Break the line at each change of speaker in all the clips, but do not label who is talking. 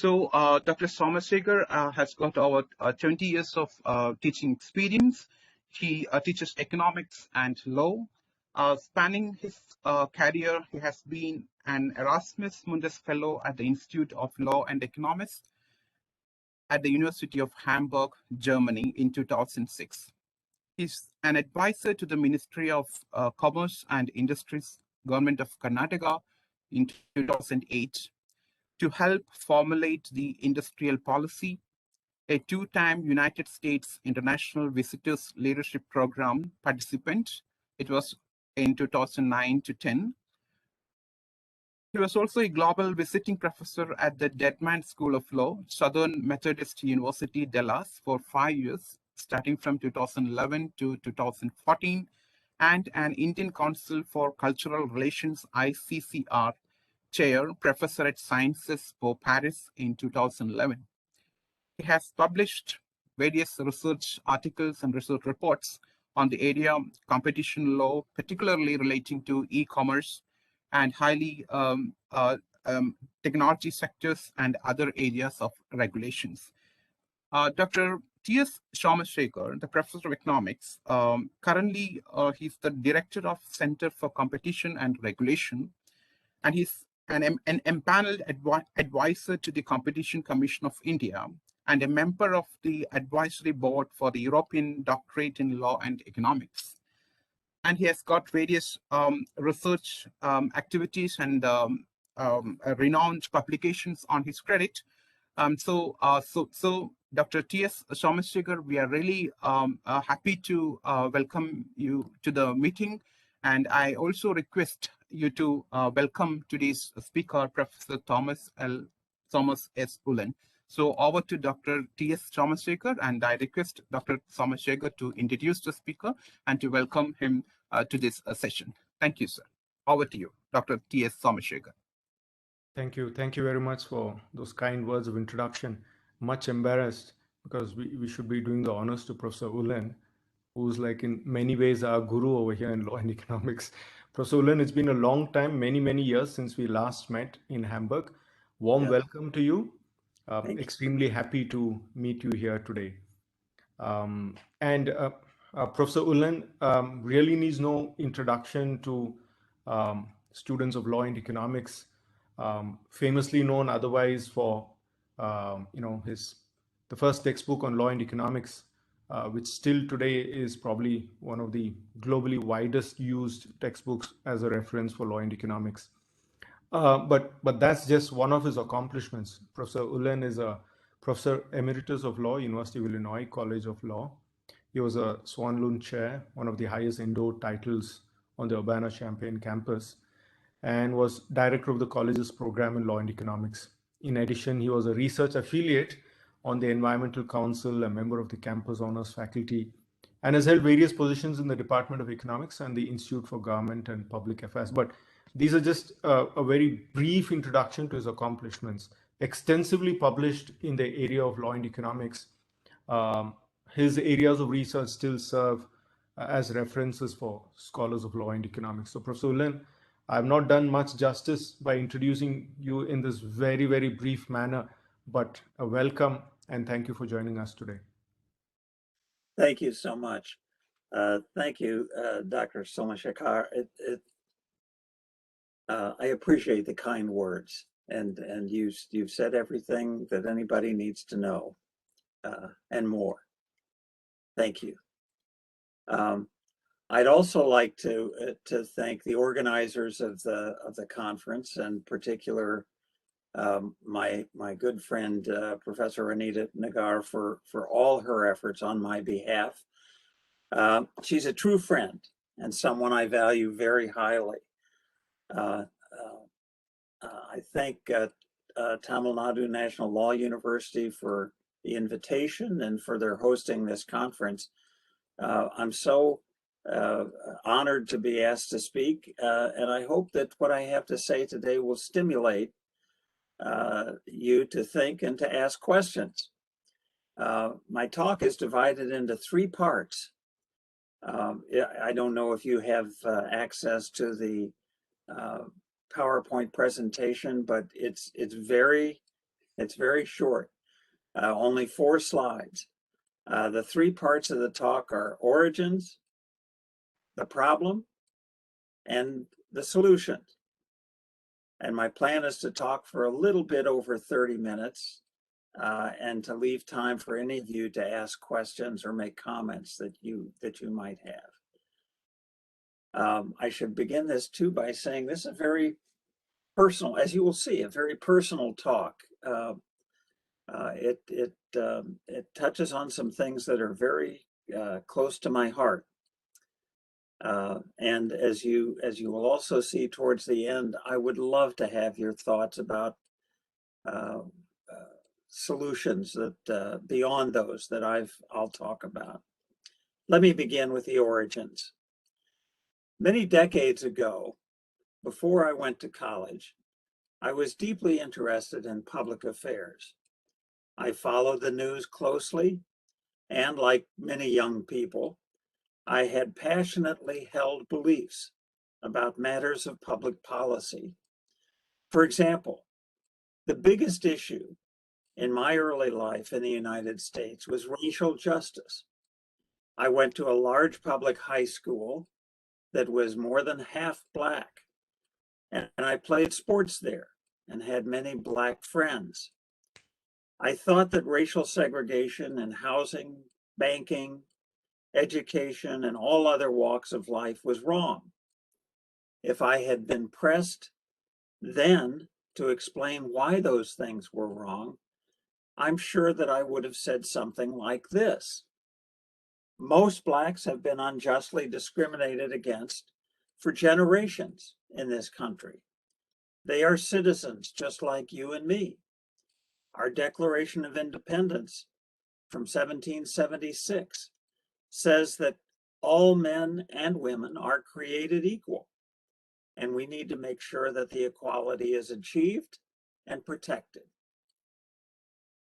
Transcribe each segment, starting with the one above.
Dr. Somashekhar has got over 20 years of teaching experience. He teaches economics and law. Spanning his career, he has been an Erasmus Mundus Fellow at the Institute of Law and Economics at the University of Hamburg, Germany in 2006. He's an advisor to the Ministry of Commerce and Industries, Government of Karnataka in 2008 to help formulate the industrial policy, a two-time United States International Visitors Leadership Program participant. It was in 2009 to 10. He was also a global visiting professor at the Dedman School of Law, Southern Methodist University, Dallas, for 5 years, starting from 2011 to 2014, and an Indian Council for Cultural Relations, ICCR, chair, professor at Sciences Po Paris in 2011. He has published various research articles and research reports on the area of competition law, particularly relating to e-commerce and highly technology sectors and other areas of regulations. Dr. T.S. Somashekhar, the professor of economics, currently he's the director of Center for Competition and Regulation, and he's an empaneled advisor to the Competition Commission of India and a member of the advisory board for the European Doctorate in Law and Economics. And he has got various research activities and renowned publications on his credit. So Dr. T.S. Somashekhar, we are really happy to welcome you to the meeting. And I also request you to welcome today's speaker, Professor Thomas S. Ullen. So over to Dr. T.S. Somashekhar, and I request Dr. Somashekhar to introduce the speaker and to welcome him to this session. Thank you, sir. Over to you, Dr. T.S. Somashekhar.
Thank you. Thank you very much for those kind words of introduction. Much embarrassed because we should be doing the honors to Professor Ullen, who's like in many ways our guru over here in law and economics. Professor Ullen, it's been a long time, many years since we last met in Hamburg. Warm welcome to you. Extremely happy to meet you here today. Professor Ullen really needs no introduction to students of law and economics, famously known otherwise for the first textbook on law and economics, which still today is probably one of the globally widest used textbooks as a reference for law and economics. But that's just one of his accomplishments. Professor Ullen is a Professor Emeritus of Law, University of Illinois College of Law. He was a Swan Lund Chair, one of the highest indoor titles on the Urbana-Champaign campus, and was Director of the college's program in Law and Economics. In addition, he was a research affiliate on the Environmental Council, a member of the campus honors faculty, and has held various positions in the Department of Economics and the Institute for Government and Public Affairs. But these are just a very brief introduction to his accomplishments. Extensively published in the area of law and economics, his areas of research still serve as references for scholars of law and economics. So Professor Ullen, I have not done much justice by introducing you in this very brief manner, but a welcome and thank you for joining us today.
Thank you so much. Thank you, Dr. Somashekhar. I appreciate the kind words, and you've said everything that anybody needs to know, and more. Thank you. I'd also like to thank the organizers of the conference, and in particular my good friend Professor Anita Nagar for all her efforts on my behalf. She's a true friend and someone I value very highly. I thank Tamil Nadu National Law University for the invitation and for their hosting this conference. I'm so honored to be asked to speak, and I hope that what I have to say today will stimulate you to think and to ask questions. My talk is divided into 3 parts. I don't know if you have access to the PowerPoint presentation, but it's very It's very short, only 4 slides. The 3 parts of the talk are origins, the problem, and the solution. And my plan is to talk for a little bit over 30 minutes and to leave time for any of you to ask questions or make comments that you might have. I should begin this too by saying this is a very personal, as you will see, a very personal talk. It touches on some things that are very close to my heart. And as you will also see towards the end, I would love to have your thoughts about solutions that beyond those that I'll talk about. Let me begin with the origins. Many decades ago, before I went to college, I was deeply interested in public affairs. I followed the news closely, and like many young people, I had passionately held beliefs about matters of public policy. For example, the biggest issue in my early life in the United States was racial justice. I went to a large public high school that was more than half Black, and I played sports there and had many Black friends. I thought that racial segregation in housing, banking, education, and all other walks of life was wrong. If I had been pressed then to explain why those things were wrong, I'm sure that I would have said something like this. Most Blacks have been unjustly discriminated against for generations in this country. They are citizens just like you and me. Our Declaration of Independence from 1776 says that all men and women are created equal, and we need to make sure that the equality is achieved and protected.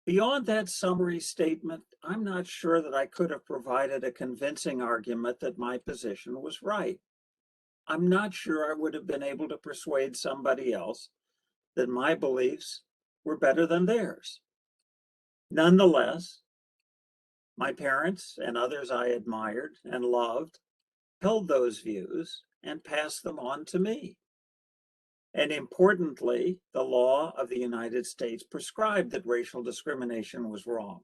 Beyond that summary statement, I'm not sure that I could have provided a convincing argument that my position was right. I'm not sure I would have been able to persuade somebody else that my beliefs were better than theirs. Nonetheless, my parents and others I admired and loved held those views and passed them on to me. And importantly, the law of the United States prescribed that racial discrimination was wrong.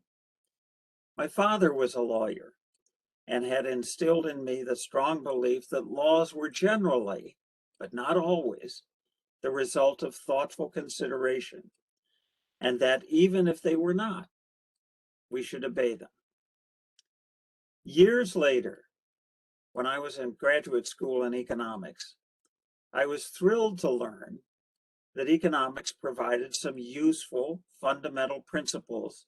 My father was a lawyer and had instilled in me the strong belief that laws were generally, but not always, the result of thoughtful consideration, and that even if they were not, we should obey them. Years later, when I was in graduate school in economics, I was thrilled to learn that economics provided some useful fundamental principles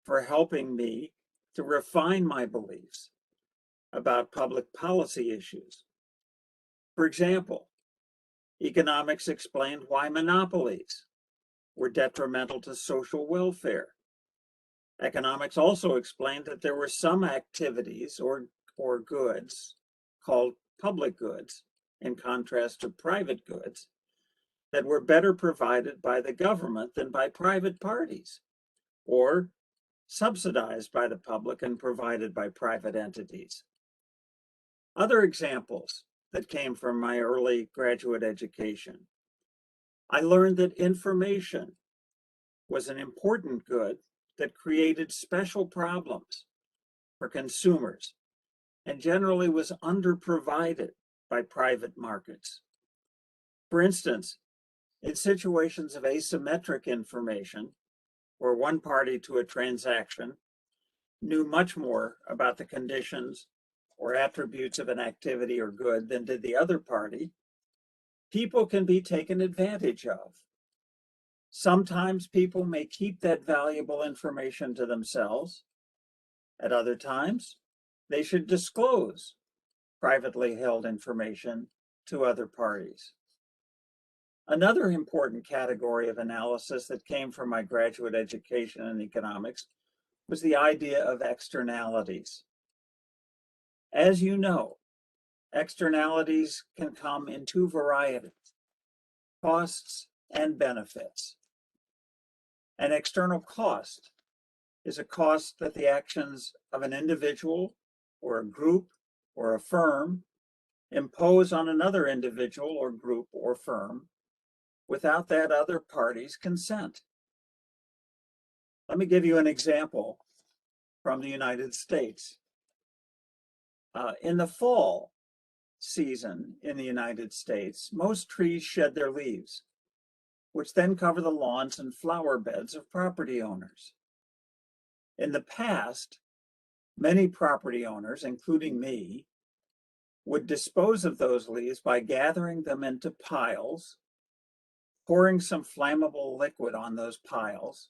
for helping me to refine my beliefs about public policy issues. For example, economics explained why monopolies were detrimental to social welfare. Economics also explained that there were some activities or goods called public goods, in contrast to private goods, that were better provided by the government than by private parties, or subsidized by the public and provided by private entities. Other examples that came from my early graduate education. I learned that information was an important good that created special problems for consumers and generally was underprovided by private markets. For instance, in situations of asymmetric information, where one party to a transaction knew much more about the conditions or attributes of an activity or good than did the other party, people can be taken advantage of. Sometimes people may keep that valuable information to themselves. At other times, they should disclose privately held information to other parties. Another important category of analysis that came from my graduate education in economics was the idea of externalities. As you know, externalities can come in 2 varieties, costs and benefits. An external cost is a cost that the actions of an individual or a group or a firm impose on another individual or group or firm without that other party's consent. Let me give you an example from the United States. In the fall season in the United States, most trees shed their leaves, which then cover the lawns and flower beds of property owners. In the past, many property owners, including me, would dispose of those leaves by gathering them into piles, pouring some flammable liquid on those piles,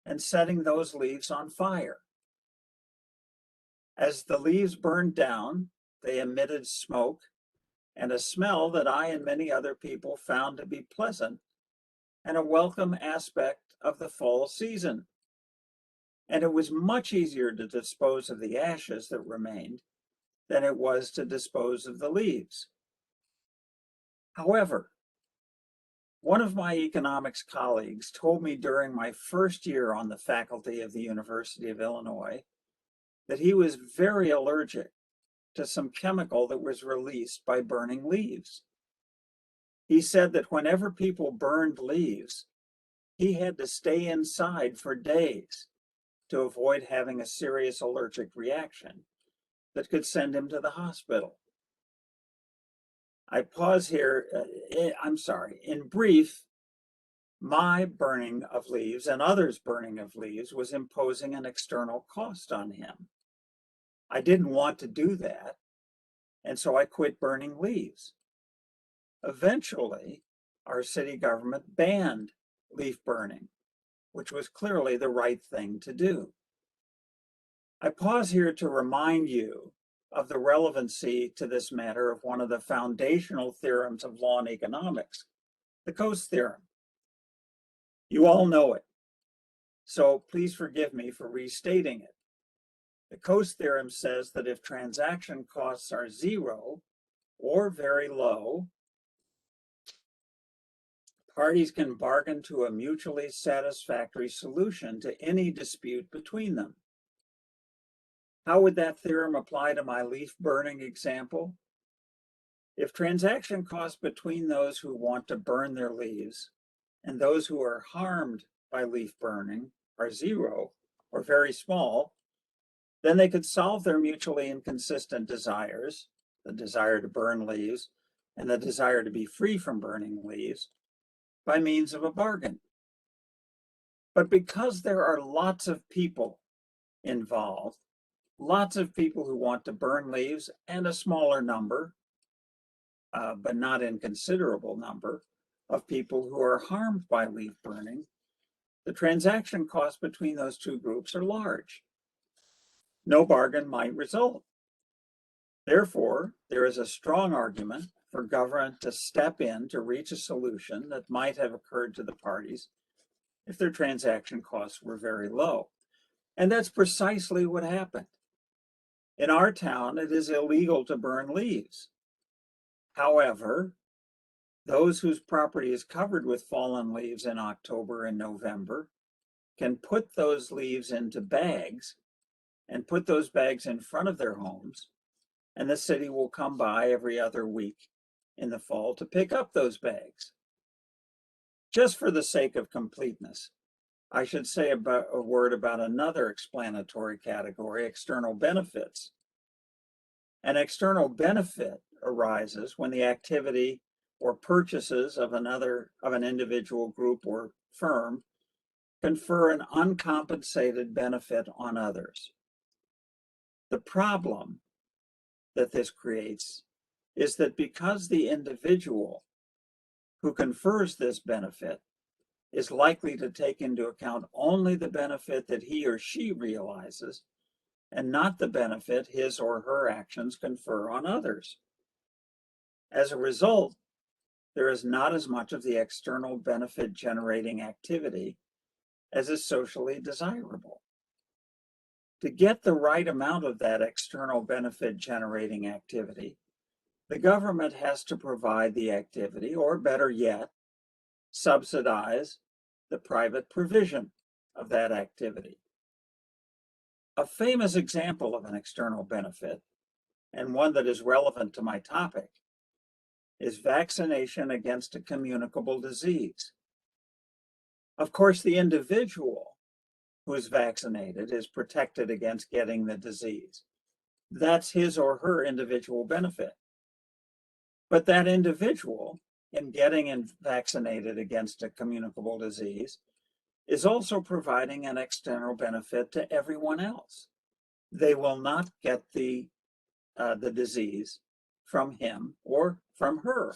and setting those leaves on fire. As the leaves burned down, they emitted smoke and a smell that I and many other people found to be pleasant and a welcome aspect of the fall season. And it was much easier to dispose of the ashes that remained than it was to dispose of the leaves. However, one of my economics colleagues told me during my first year on the faculty of the University of Illinois that he was very allergic to some chemical that was released by burning leaves. He said that whenever people burned leaves, he had to stay inside for days to avoid having a serious allergic reaction that could send him to the hospital. I pause here. In brief, my burning of leaves and others' burning of leaves was imposing an external cost on him. I didn't want to do that, and so I quit burning leaves. Eventually, our city government banned leaf burning, which was clearly the right thing to do. I pause here to remind you of the relevancy to this matter of one of the foundational theorems of law and economics, the Coase theorem. You all know it, so please forgive me for restating it. The Coase theorem says that if transaction costs are zero or very low, parties can bargain to a mutually satisfactory solution to any dispute between them. How would that theorem apply to my leaf burning example? If transaction costs between those who want to burn their leaves and those who are harmed by leaf burning are zero or very small, then they could solve their mutually inconsistent desires, the desire to burn leaves and the desire to be free from burning leaves, by means of a bargain. But because there are lots of people involved, lots of people who want to burn leaves and a smaller number, but not inconsiderable number, of people who are harmed by leaf burning, the transaction costs between those two groups are large. No bargain might result. Therefore, there is a strong argument for government to step in to reach a solution that might have occurred to the parties if their transaction costs were very low. And that's precisely what happened. In our town, it is illegal to burn leaves. However, those whose property is covered with fallen leaves in October and November can put those leaves into bags and put those bags in front of their homes, and the city will come by every other week in the fall to pick up those bags. Just for the sake of completeness, I should say a word about another explanatory category, external benefits. An external benefit arises when the activity or purchases of an individual group or firm confer an uncompensated benefit on others. The problem that this creates is that because the individual who confers this benefit is likely to take into account only the benefit that he or she realizes and not the benefit his or her actions confer on others. As a result, there is not as much of the external benefit generating activity as is socially desirable. To get the right amount of that external benefit generating activity, the government has to provide the activity, or better yet, subsidize the private provision of that activity. A famous example of an external benefit, and one that is relevant to my topic, is vaccination against a communicable disease. Of course, the individual who is vaccinated is protected against getting the disease. That's his or her individual benefit. But that individual, in getting vaccinated against a communicable disease, is also providing an external benefit to everyone else. They will not get the disease from him or from her.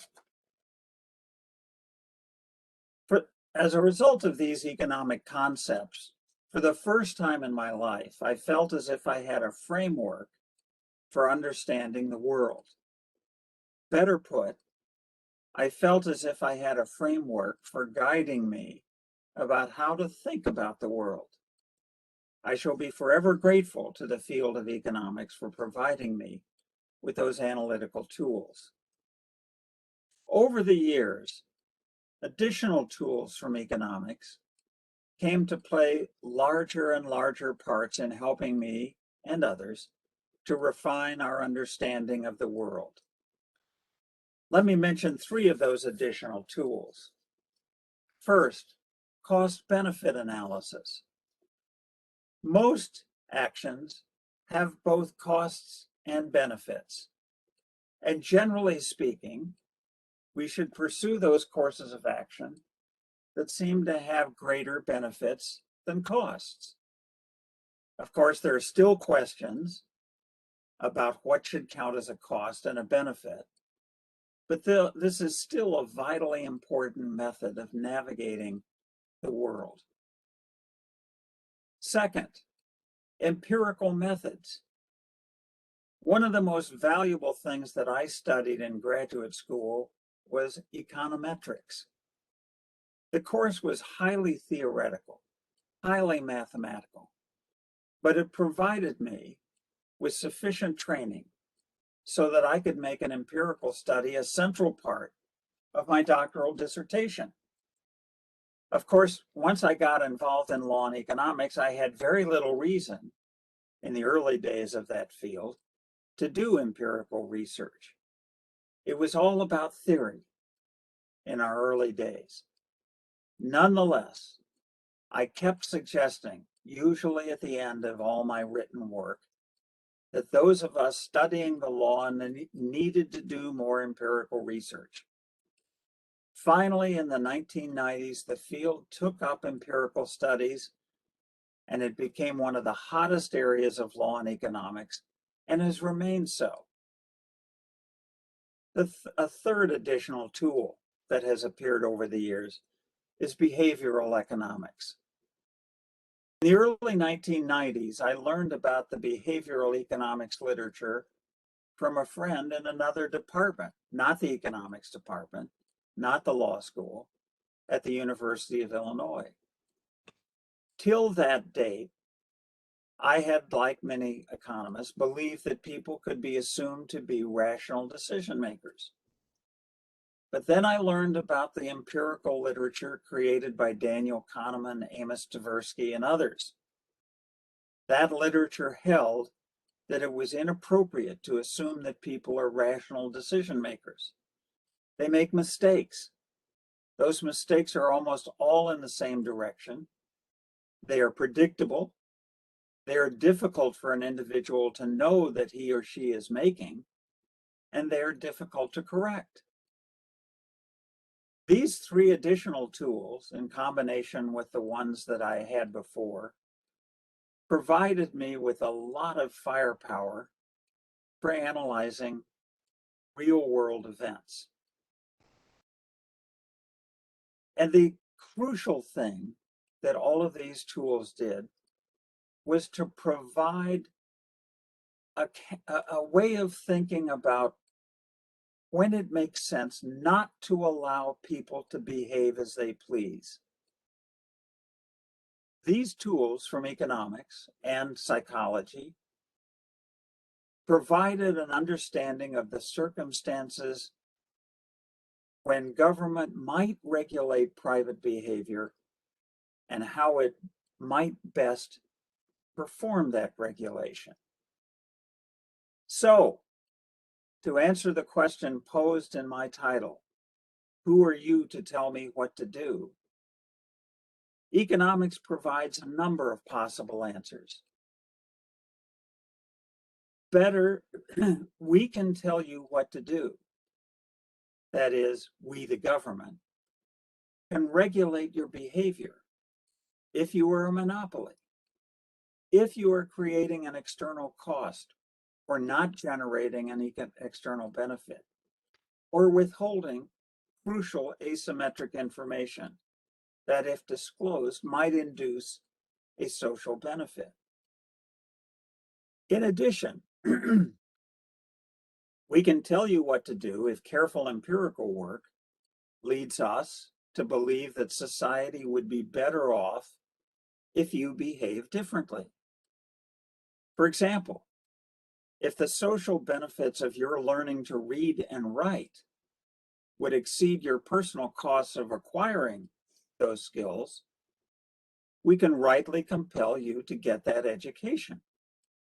As a result of these economic concepts, for the first time in my life, I felt as if I had a framework for understanding the world. Better put, I felt as if I had a framework for guiding me about how to think about the world. I shall be forever grateful to the field of economics for providing me with those analytical tools. Over the years, additional tools from economics came to play larger and larger parts in helping me and others to refine our understanding of the world. Let me mention three of those additional tools. First, cost-benefit analysis. Most actions have both costs and benefits. And generally speaking, we should pursue those courses of action that seem to have greater benefits than costs. Of course, there are still questions about what should count as a cost and a benefit, but this is still a vitally important method of navigating the world. Second, empirical methods. One of the most valuable things that I studied in graduate school was econometrics. The course was highly theoretical, highly mathematical, but it provided me with sufficient training so that I could make an empirical study a central part of my doctoral dissertation. Of course, once I got involved in law and economics, I had very little reason in the early days of that field to do empirical research. It was all about theory in our early days. Nonetheless, I kept suggesting, usually at the end of all my written work, that those of us studying the law needed to do more empirical research. Finally, in the 1990s, the field took up empirical studies, and it became one of the hottest areas of law and economics, and has remained so. A third additional tool that has appeared over the years is behavioral economics. In the early 1990s, I learned about the behavioral economics literature from a friend in another department, not the economics department, not the law school, at the University of Illinois. Till that date, I had, like many economists, believed that people could be assumed to be rational decision makers. But then I learned about the empirical literature created by Daniel Kahneman, Amos Tversky, and others. That literature held that it was inappropriate to assume that people are rational decision makers. They make mistakes. Those mistakes are almost all in the same direction. They are predictable. They are difficult for an individual to know that he or she is making, and they are difficult to correct. These three additional tools, in combination with the ones that I had before, provided me with a lot of firepower for analyzing real-world events. And the crucial thing that all of these tools did was to provide a way of thinking about when it makes sense not to allow people to behave as they please. These tools from economics and psychology provided an understanding of the circumstances when government might regulate private behavior and how it might best perform that regulation. So, to answer the question posed in my title, who are you to tell me what to do? Economics provides a number of possible answers. Better, we can tell you what to do. That is, we, the government, can regulate your behavior if you were a monopoly, if you are creating an external cost or not generating an external benefit, or withholding crucial asymmetric information that, if disclosed, might induce a social benefit. In addition, we can tell you what to do if careful empirical work leads us to believe that society would be better off if you behave differently. For example, if the social benefits of your learning to read and write would exceed your personal costs of acquiring those skills, we can rightly compel you to get that education.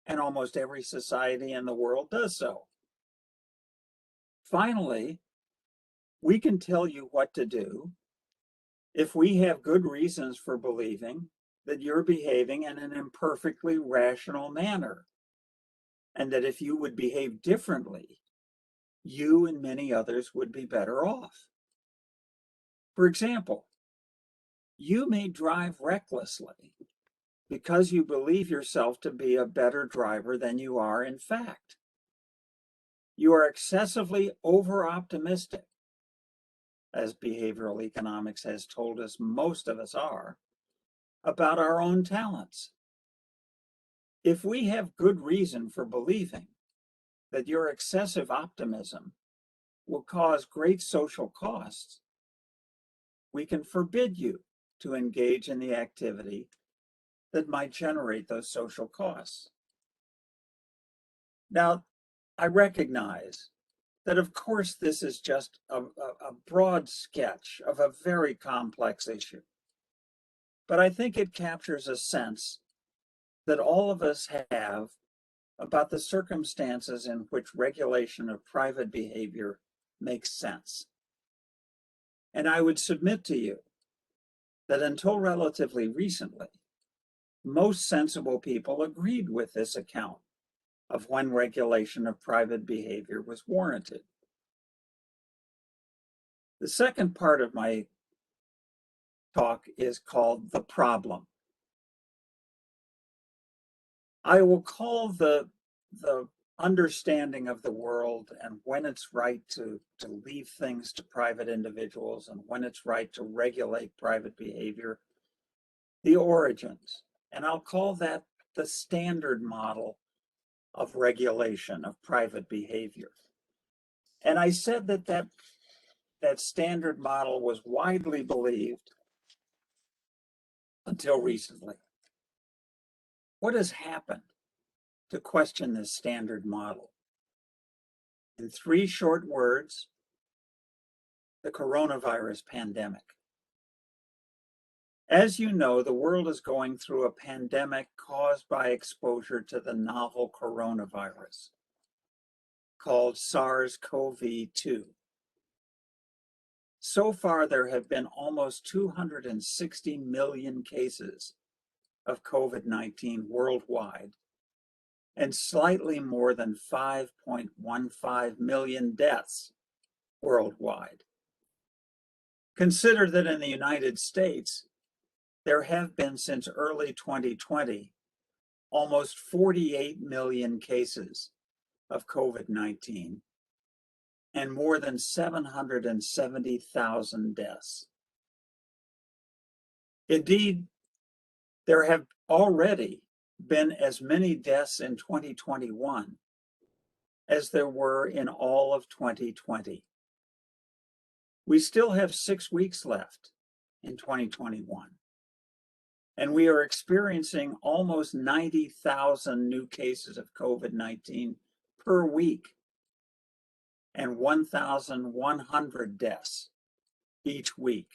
And almost every society in the world does so. Finally, we can tell you what to do if we have good reasons for believing that you're behaving in an imperfectly rational manner, and that if you would behave differently, you and many others would be better off. For example, you may drive recklessly because you believe yourself to be a better driver than you are in fact. You are excessively over-optimistic, as behavioral economics has told us most of us are, about our own talents. If we have good reason for believing that your excessive optimism will cause great social costs, we can forbid you to engage in the activity that might generate those social costs. Now, I recognize that, of course, this is just a broad sketch of a very complex issue. But I think it captures a sense that all of us have about the circumstances in which regulation of private behavior makes sense. And I would submit to you that until relatively recently, most sensible people agreed with this account of when regulation of private behavior was warranted. The second part of my talk is called the problem. I will call the understanding of the world and when it's right to leave things to private individuals and when it's right to regulate private behavior, the origins. And I'll call that the standard model of regulation of private behavior. And I said that standard model was widely believed until recently. What has happened to question this standard model? In 3 short words, the coronavirus pandemic. As you know, the world is going through a pandemic caused by exposure to the novel coronavirus called SARS-CoV-2. So far, there have been almost 260 million cases of COVID-19 worldwide and slightly more than 5.15 million deaths worldwide. Consider that in the United States, there have been since early 2020 almost 48 million cases of COVID-19 and more than 770,000 deaths. Indeed, there have already been as many deaths in 2021 as there were in all of 2020. We still have 6 weeks left in 2021, and we are experiencing almost 90,000 new cases of COVID-19 per week and 1,100 deaths each week.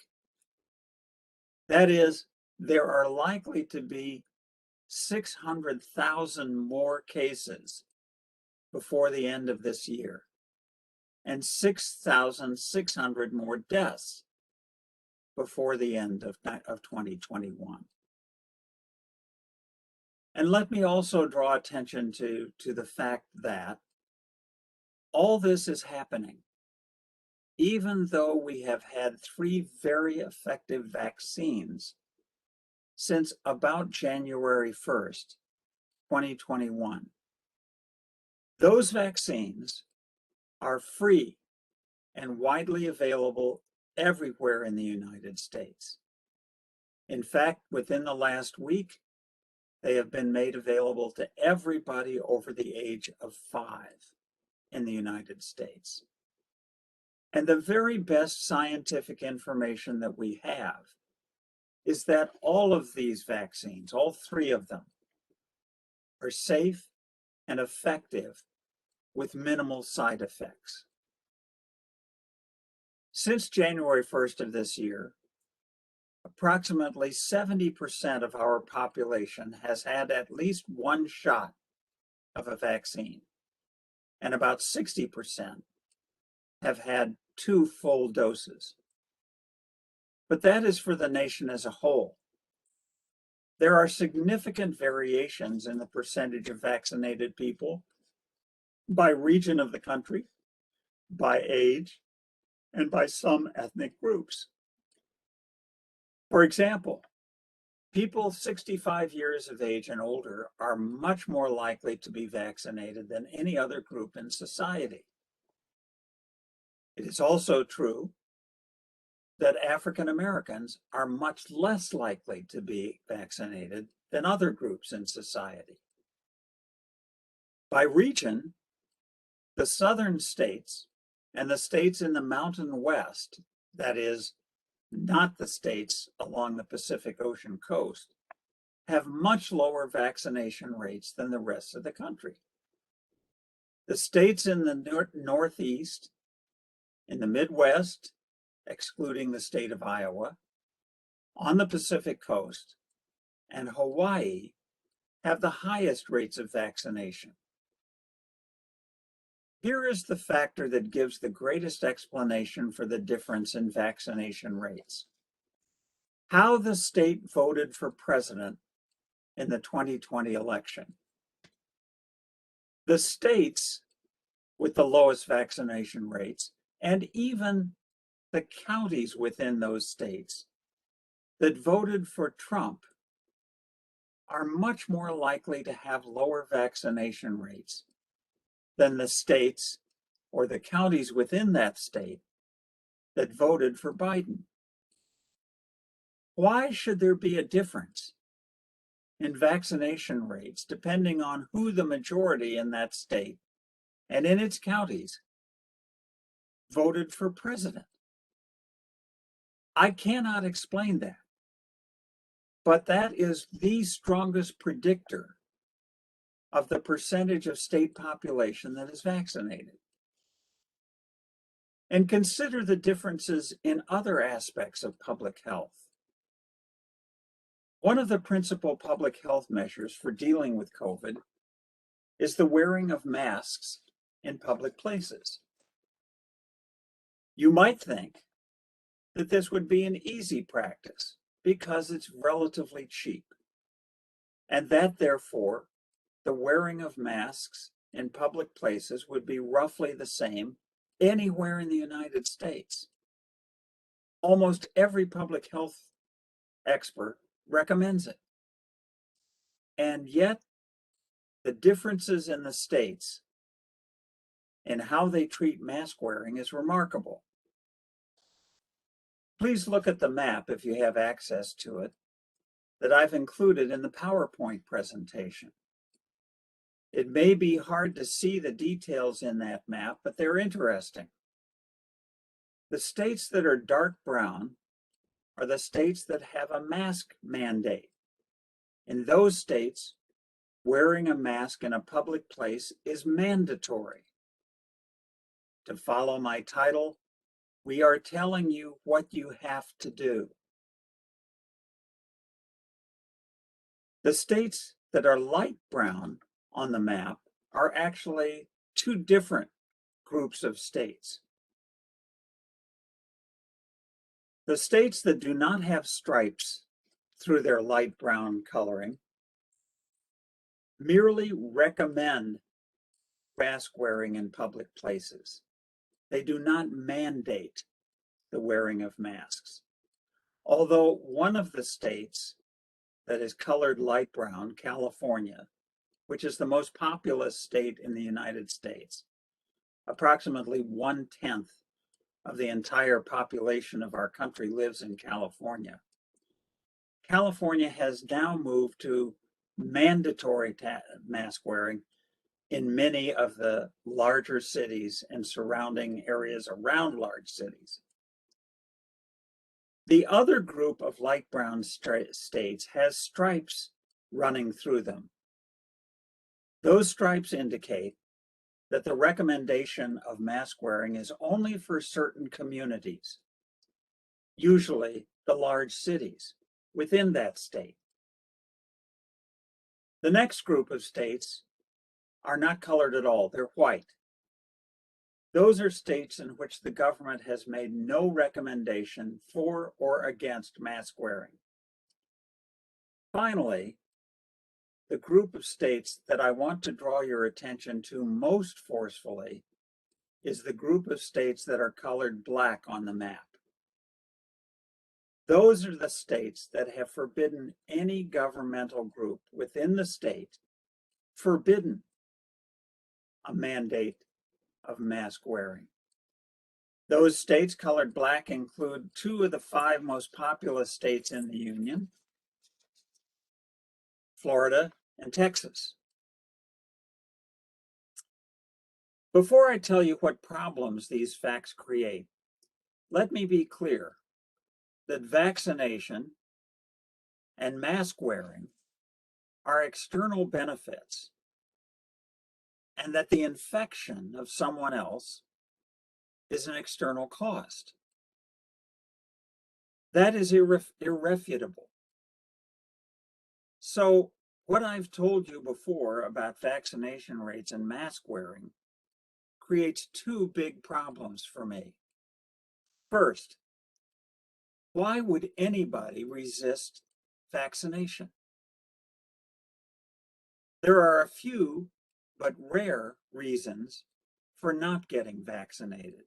That is, there are likely to be 600,000 more cases before the end of this year and 6,600 more deaths before the end of 2021. And let me also draw attention to the fact that all this is happening even though we have had 3 very effective vaccines since about January 1st, 2021. Those vaccines are free and widely available everywhere in the United States. In fact, within the last week, they have been made available to everybody over the age of 5 in the United States. And the very best scientific information that we have is that all of these vaccines, all 3 of them, are safe and effective with minimal side effects. Since January 1st of this year, approximately 70% of our population has had at least 1 shot of a vaccine, and about 60% have had 2 full doses. But that is for the nation as a whole. There are significant variations in the percentage of vaccinated people by region of the country, by age, and by some ethnic groups. For example, people 65 years of age and older are much more likely to be vaccinated than any other group in society. It is also true that African Americans are much less likely to be vaccinated than other groups in society. By region, the southern states and the states in the Mountain West, that is, not the states along the Pacific Ocean coast, have much lower vaccination rates than the rest of the country. The states in the Northeast, in the Midwest, excluding the state of Iowa, on the Pacific coast, and Hawaii have the highest rates of vaccination. Here is the factor that gives the greatest explanation for the difference in vaccination rates. How the state voted for president in the 2020 election. The states with the lowest vaccination rates, and even the counties within those states that voted for Trump, are much more likely to have lower vaccination rates than the states or the counties within that state that voted for Biden. Why should there be a difference in vaccination rates depending on who the majority in that state and in its counties voted for president? I cannot explain that, but that is the strongest predictor of the percentage of state population that is vaccinated. And consider the differences in other aspects of public health. One of the principal public health measures for dealing with COVID is the wearing of masks in public places. You might think that this would be an easy practice because it's relatively cheap, and that therefore the wearing of masks in public places would be roughly the same anywhere in the United States. Almost every public health expert recommends it. And yet, the differences in the states in how they treat mask wearing is remarkable. Please look at the map if you have access to it that I've included in the PowerPoint presentation. It may be hard to see the details in that map, but they're interesting. The states that are dark brown are the states that have a mask mandate. In those states, wearing a mask in a public place is mandatory. To follow my title, we are telling you what you have to do. The states that are light brown on the map are actually two different groups of states. The states that do not have stripes through their light brown coloring merely recommend mask wearing in public places. They do not mandate the wearing of masks. Although one of the states that is colored light brown, California, which is the most populous state in the United States, approximately 1/10 of the entire population of our country lives in California. California has now moved to mandatory mask wearing in many of the larger cities and surrounding areas around large cities. The other group of light brown states has stripes running through them. Those stripes indicate that the recommendation of mask wearing is only for certain communities, usually the large cities within that state. The next group of states are not colored at all, they're white. Those are states in which the government has made no recommendation for or against mask wearing. Finally, the group of states that I want to draw your attention to most forcefully is the group of states that are colored black on the map. Those are the states that have forbidden any governmental group within the state, forbidden a mandate of mask wearing. Those states colored black include 2 of the 5 most populous states in the Union, Florida and Texas. Before I tell you what problems these facts create, let me be clear that vaccination and mask wearing are external benefits, and that the infection of someone else is an external cost. That is irrefutable. So what I've told you before about vaccination rates and mask wearing creates 2 big problems for me. First, why would anybody resist vaccination? There are a few, but rare, reasons for not getting vaccinated.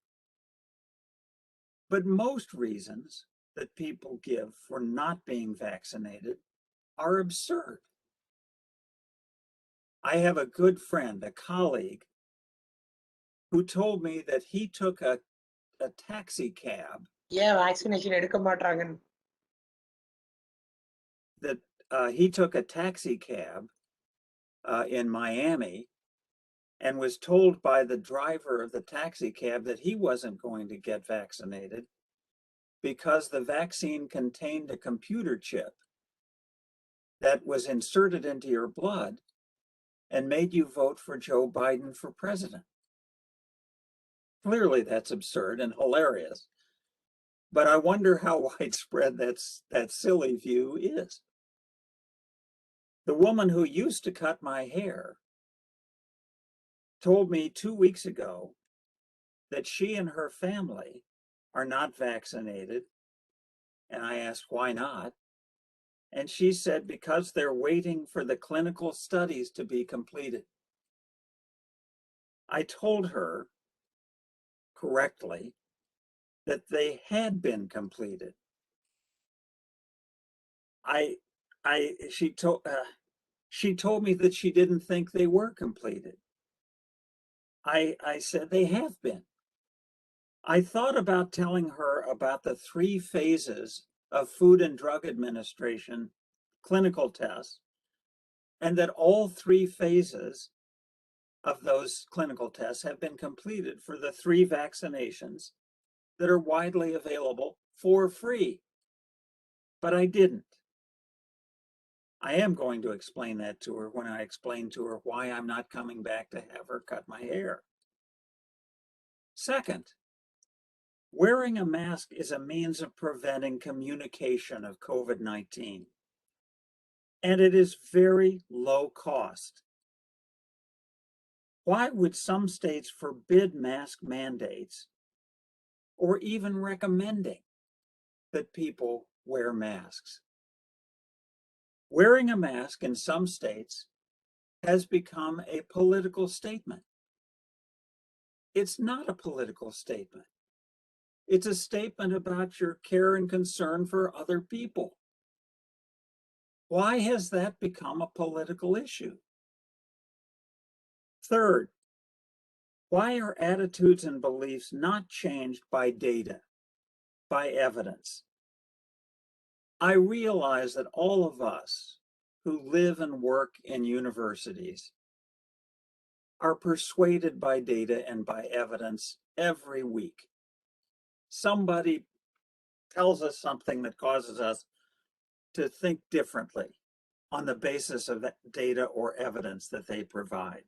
But most reasons that people give for not being vaccinated are absurd. I have a good friend, a colleague, who told me that he took a taxi cab.
Yeah, vaccination எடுக்க மாட்டாங்கன்னு.
That he took a taxi cab in Miami and was told by the driver of the taxi cab that he wasn't going to get vaccinated because the vaccine contained a computer chip that was inserted into your blood and made you vote for Joe Biden for president. Clearly, that's absurd and hilarious. But I wonder how widespread that silly view is. The woman who used to cut my hair told me 2 weeks ago that she and her family are not vaccinated. And I asked, why not? And she said, because they're waiting for the clinical studies to be completed. I told her correctly that they had been completed. She told me that she didn't think they were completed. I said they have been. I thought about telling her about the 3 phases of Food and Drug Administration clinical tests, and that all 3 phases of those clinical tests have been completed for the 3 vaccinations that are widely available for free. But I didn't. I am going to explain that to her when I explain to her why I'm not coming back to have her cut my hair. Second, wearing a mask is a means of preventing communication of COVID-19. and it is very low cost. Why would some states forbid mask mandates or even recommending that people wear masks? Wearing a mask in some states has become a political statement. It's not a political statement. It's a statement about your care and concern for other people. Why has that become a political issue? Third, why are attitudes and beliefs not changed by data, by evidence? I realize that all of us who live and work in universities are persuaded by data and by evidence every week. Somebody tells us something that causes us to think differently on the basis of that data or evidence that they provide.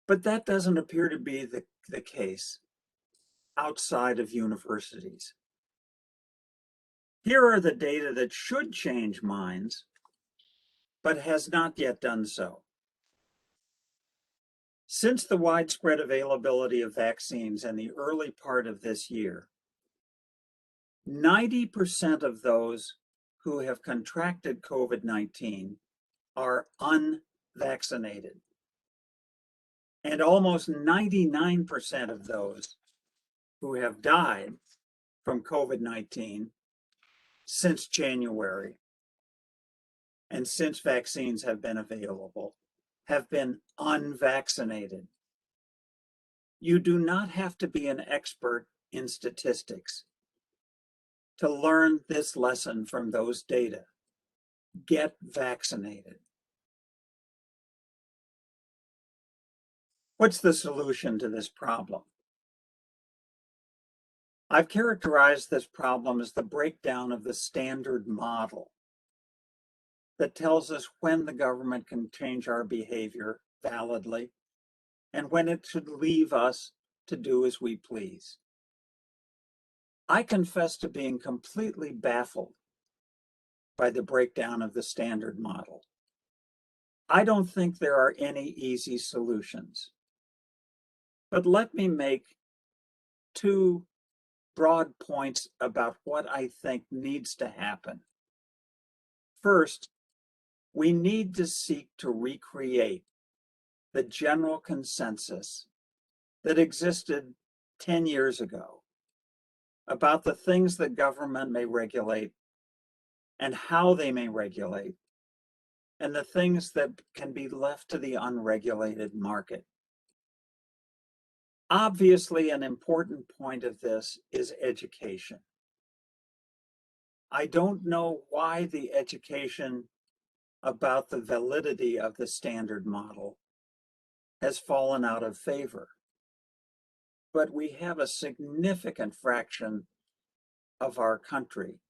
But that doesn't appear to be the case outside of universities. Here are the data that should change minds, but has not yet done so. Since the widespread availability of vaccines in the early part of this year, 90% of those who have contracted COVID-19 are unvaccinated. And almost 99% of those who have died from COVID-19 since January and since vaccines have been available have been unvaccinated. You do not have to be an expert in statistics to learn this lesson from those data. Get vaccinated. What's the solution to this problem? I've characterized this problem as the breakdown of the standard model that tells us when the government can change our behavior validly and when it should leave us to do as we please. I confess to being completely baffled by the breakdown of the standard model. I don't think there are any easy solutions. But let me make two broad points about what I think needs to happen. First, we need to seek to recreate the general consensus that existed 10 years ago about the things that government may regulate and how they may regulate, and the things that can be left to the unregulated market. Obviously, an important point of this is education. I don't know why the education about the validity of the standard model has fallen out of favor. But we have a significant fraction of our country.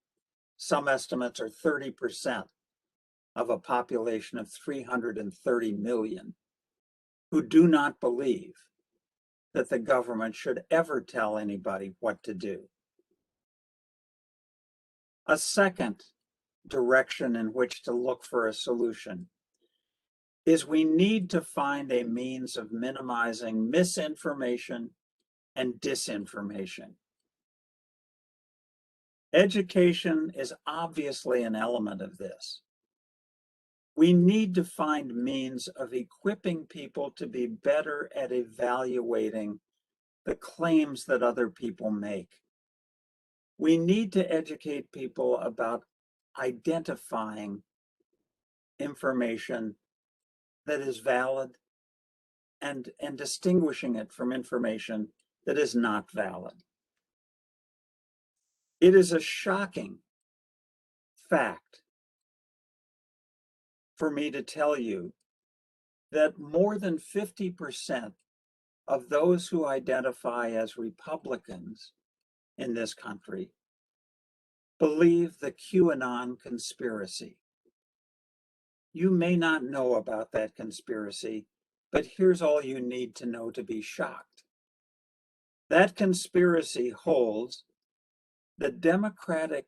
Some estimates are 30% of a population of 330 million who do not believe that the government should ever tell anybody what to do. A second direction in which to look for a solution is we need to find a means of minimizing misinformation and disinformation. Education is obviously an element of this. We need to find means of equipping people to be better at evaluating the claims that other people make. We need to educate people about identifying information that is valid and distinguishing it from information that is not valid. It is a shocking fact for me to tell you that more than 50% of those who identify as Republicans in this country believe the QAnon conspiracy. You may not know about that conspiracy, but here's all you need to know to be shocked. That conspiracy holds that Democratic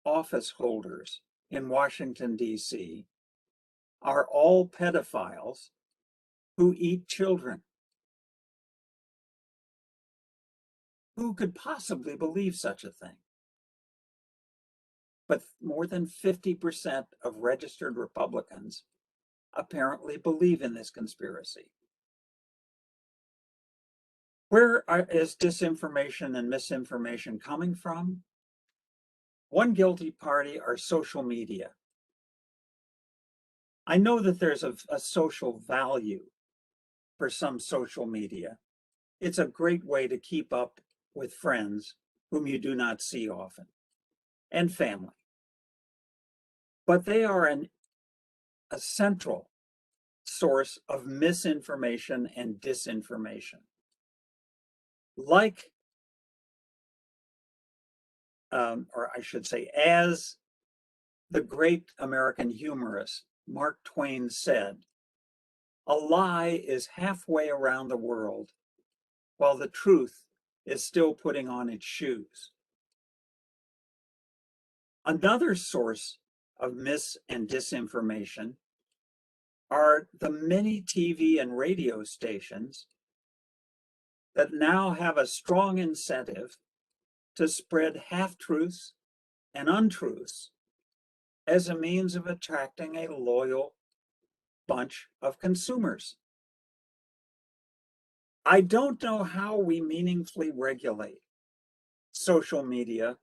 office holders in Washington, D.C. are all pedophiles who eat children. Who could possibly believe such a thing? But more than 50% of registered Republicans apparently believe in this conspiracy. Where is disinformation and misinformation coming from? One guilty party are social media. I know that there's a social value for some social media. It's a great way to keep up with friends whom you do not see often and family. But they are a central source of misinformation and disinformation. Like, or I should say, as the great American humorist Mark Twain said, a lie is halfway around the world while the truth is still putting on its shoes. Another source of mis and disinformation are the many TV and radio stations that now have a strong incentive to spread half-truths and untruths as a means of attracting a loyal bunch of consumers. I don't know how we meaningfully regulate social media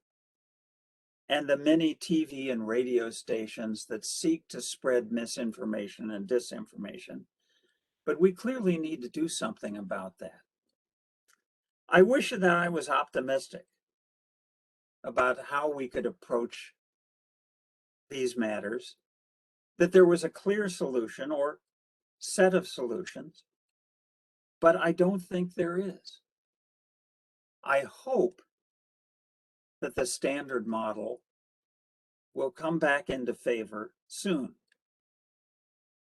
and the many TV and radio stations that seek to spread misinformation and disinformation, but we clearly need to do something about that. I wish that I was optimistic about how we could approach these matters, that there was a clear solution or set of solutions, but I don't think there is. I hope that the standard model will come back into favor soon.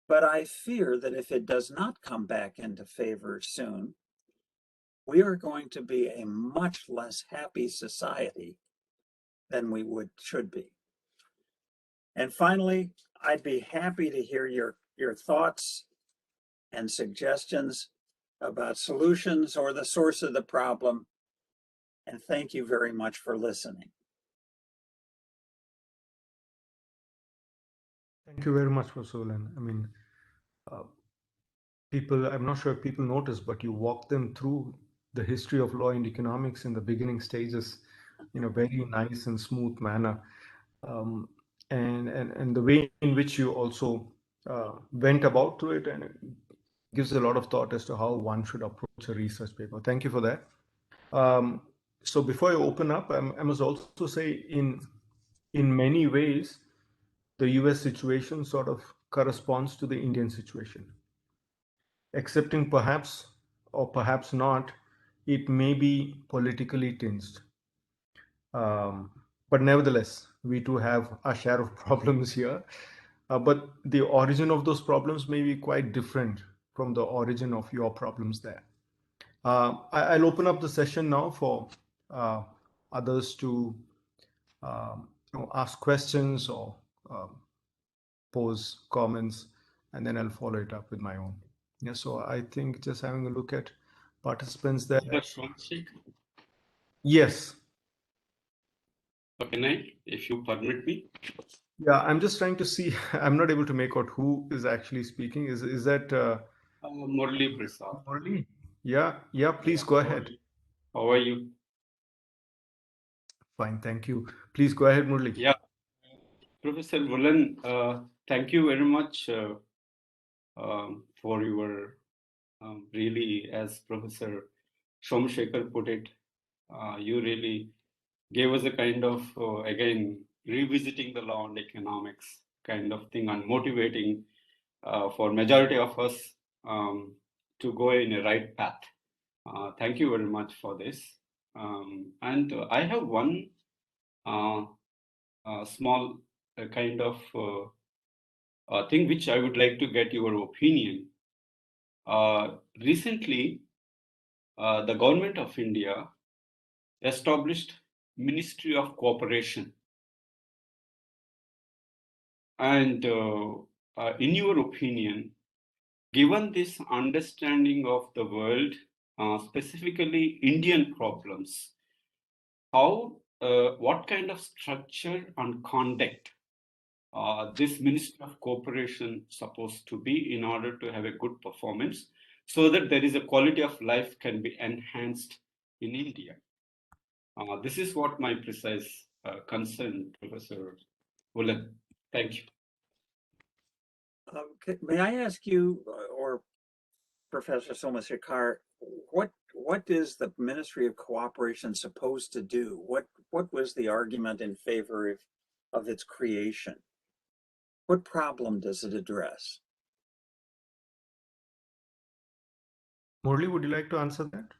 But I fear that if it does not come back into favor soon, we are going to be a much less happy society than we should be. And finally, I'd be happy to hear your thoughts and suggestions about solutions or the source of the problem. And thank you very much for listening.
Thank you very much, Professor Ulan. I mean, I'm not sure if people notice, but you walk them through the history of law and economics in the beginning stages in a very nice and smooth manner. And the way in which you also went about to it, and it gives a lot of thought as to how one should approach a research paper. Thank you for that. So before I open up, I must also say in many ways, the US situation sort of corresponds to the Indian situation. Excepting perhaps, or perhaps not, it may be politically tinged. But nevertheless, we too have a share of problems here. But the origin of those problems may be quite different from the origin of your problems there. I'll open up the session now for others to ask questions or pose comments, and then I'll follow it up with my own. Yeah, so I think just having a look at participants there. Yes.
Can I, if you permit me?
Yeah, I'm just trying to see. I'm not able to make out who is actually speaking. Is that
Murli Prasad?
Murli? Yeah. Please go ahead.
How are you?
Fine, thank you. Please go ahead, Murli.
Yeah, Professor Ulan, thank you very much for your really, as Professor Somashekar put it, you really gave us a kind of, again, revisiting the law and economics kind of thing and motivating for majority of us to go in a right path. Thank you very much for this. And I have one small kind of thing which I would like to get your opinion. Recently, the government of India established Ministry of Cooperation. And in your opinion, given this understanding of the world, specifically Indian problems, what kind of structure and conduct this Ministry of Cooperation supposed to be in order to have a good performance, so that there is a quality of life can be enhanced in India? This is what my precise concern, Professor Woolen. Thank you.
May I ask you, or Professor Somashekhar, what is the Ministry of Cooperation supposed to do? What was the argument in favor of its creation? What problem does it address?
Murli, would you like to answer that?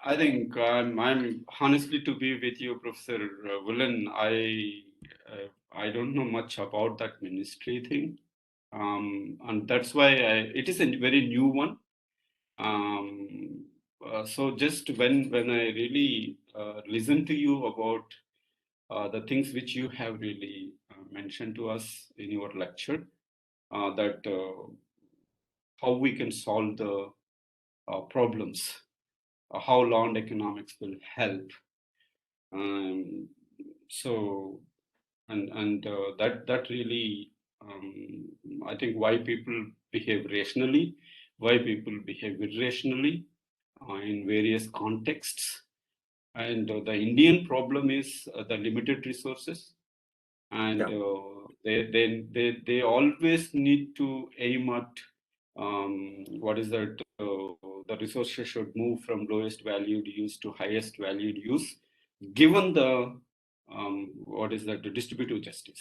I think I'm honestly, to be with you, Professor Woolen, I don't know much about that ministry thing. And that's why it is a very new one. So just when I really listen to you about the things which you have really mentioned to us in your lecture, that how we can solve the problems, how land economics will help. So that really, I think, why people behave rationally, why people behave irrationally in various contexts. And the Indian problem is the limited resources, and they always need to aim at what is that? The resources should move from lowest valued use to highest valued use, given the what is that? The distributive justice.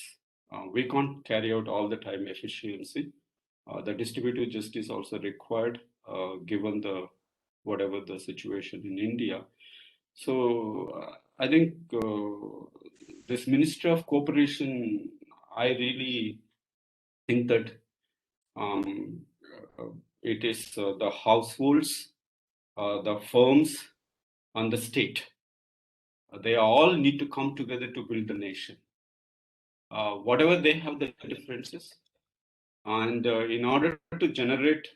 We can't carry out all the time efficiency. The distributive justice also required, given the whatever the situation in India. So I think this Ministry of Cooperation, I really think that it is the households, the firms, and the state. They all need to come together to build the nation. Whatever they have the differences, and in order to generate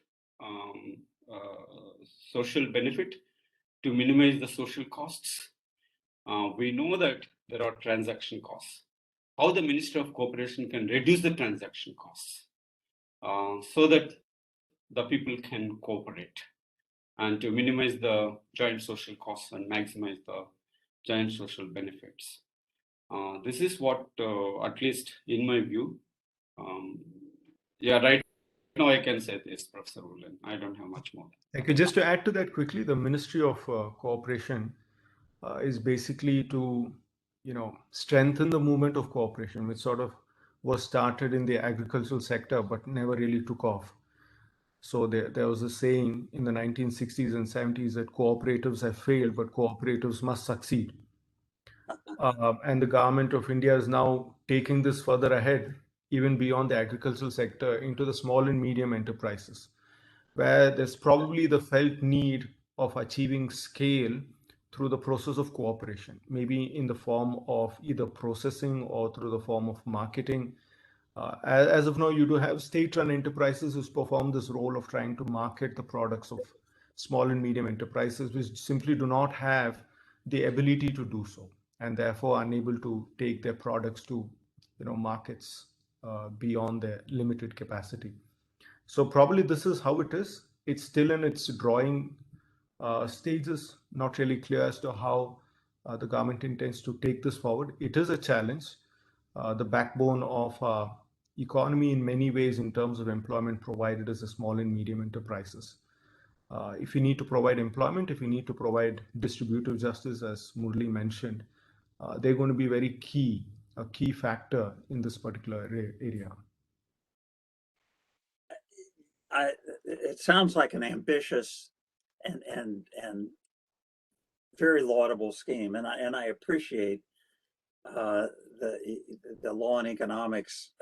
social benefit, to minimize the social costs, we know that there are transaction costs. How the Ministry of Cooperation can reduce the transaction costs so that the people can cooperate, and to minimize the joint social costs and maximize the joint social benefits. This is what, at least in my view, right now I can say this, Professor Woolen. I don't have much more.
Thank you. Just to add to that quickly, the Ministry of Cooperation is basically to, strengthen the movement of cooperation, which sort of was started in the agricultural sector but never really took off. So there was a saying in the 1960s and 70s that cooperatives have failed, but cooperatives must succeed. And the government of India is now taking this further ahead, even beyond the agricultural sector, into the small and medium enterprises, where there's probably the felt need of achieving scale through the process of cooperation, maybe in the form of either processing or through the form of marketing. As of now, you do have state-run enterprises who perform this role of trying to market the products of small and medium enterprises, which simply do not have the ability to do so, and therefore unable to take their products to markets beyond their limited capacity. So probably this is how it is. It's still in its drawing stages, not really clear as to how the government intends to take this forward. It is a challenge. The backbone of economy in many ways in terms of employment provided is the small and medium enterprises. If you need to provide employment, if you need to provide distributive justice, as Murli mentioned, they're going to be a key factor in this particular area.
It sounds like an ambitious and very laudable scheme, and I appreciate the law and economics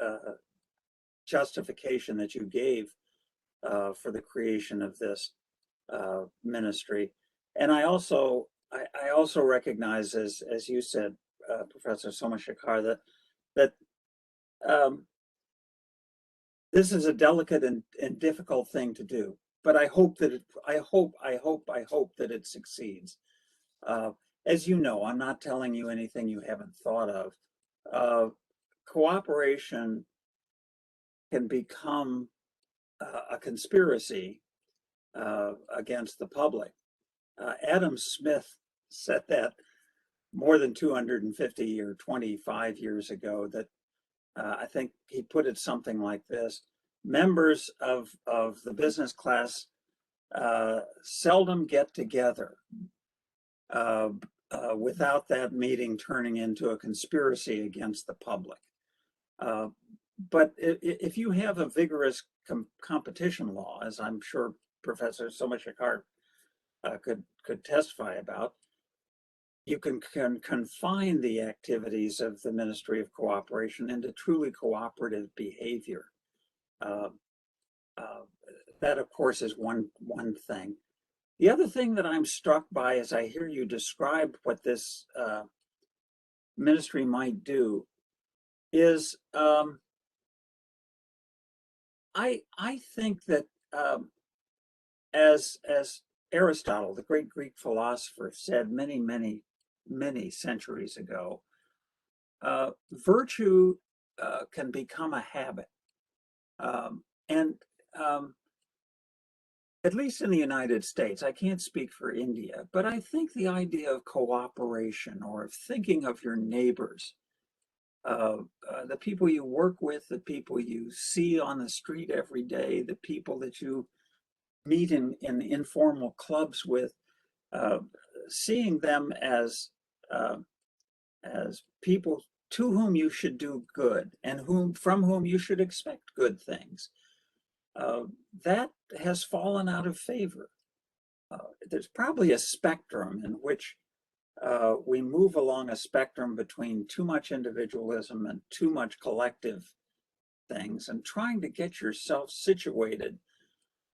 justification that you gave for the creation of this ministry. And I also recognize, as you said, Professor Somashekhar, that this is a delicate and difficult thing to do. But I hope that I hope that it succeeds. As you know, I'm not telling you anything you haven't thought of. Cooperation can become a conspiracy against the public. Adam Smith said that more than 250 or 25 years ago, that I think he put it something like this: members of the business class seldom get together without that meeting turning into a conspiracy against the public. But if you have a vigorous competition law, as I'm sure Professor Somashekar could testify about, you can confine the activities of the Ministry of Cooperation into truly cooperative behavior. That, of course, is one thing. The other thing that I'm struck by as I hear you describe what this ministry might do is I think that as Aristotle, the great Greek philosopher, said many centuries ago, virtue can become a habit. At least in the United States, I can't speak for India, but I think the idea of cooperation or of thinking of your neighbors, the people you work with, the people you see on the street every day, the people that you meet in informal clubs with, seeing them as people to whom you should do good and from whom you should expect good things. That has fallen out of favor. There's probably a spectrum in which we move along a spectrum between too much individualism and too much collective things, and trying to get yourself situated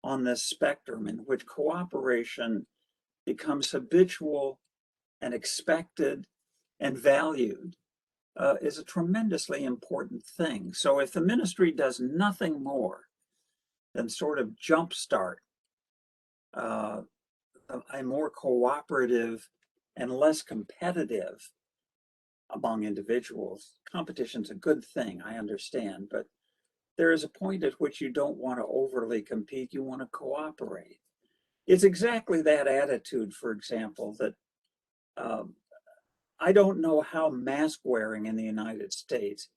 on this spectrum in which cooperation becomes habitual and expected and valued is a tremendously important thing. So if the ministry does nothing more than sort of jumpstart a more cooperative and less competitive among individuals, competition's a good thing, I understand, but there is a point at which you don't want to overly compete, you want to cooperate. It's exactly that attitude, for example, that I don't know how mask wearing in the United States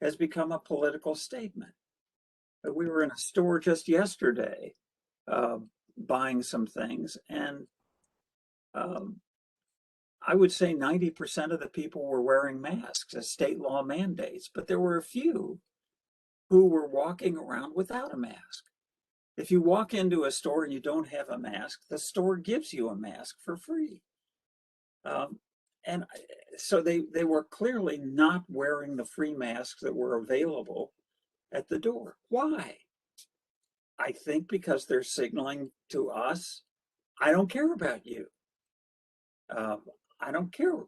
has become a political statement. We were in a store just yesterday buying some things, and I would say 90% of the people were wearing masks as state law mandates, but there were a few who were walking around without a mask. If you walk into a store and you don't have a mask, the store gives you a mask for free. And so they were clearly not wearing the free masks that were available at the door. Why? I think because they're signaling to us, I don't care about you. I don't care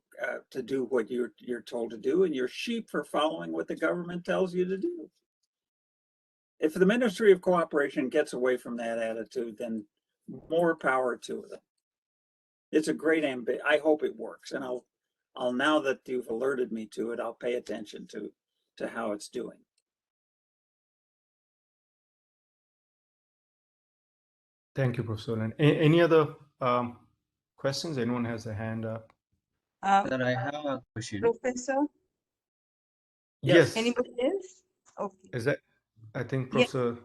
to do what you're told to do, and you're sheep for following what the government tells you to do. If the Ministry of Cooperation gets away from that attitude, then more power to them. It's a great ambition. I hope it works, and I'll now that you've alerted me to it, I'll pay attention to how it's doing.
Thank you, Professor. And any other questions? Anyone has a hand up?
Sir, I have a question.
Professor?
Yes.
Anybody else? Okay.
Is that, I think, Professor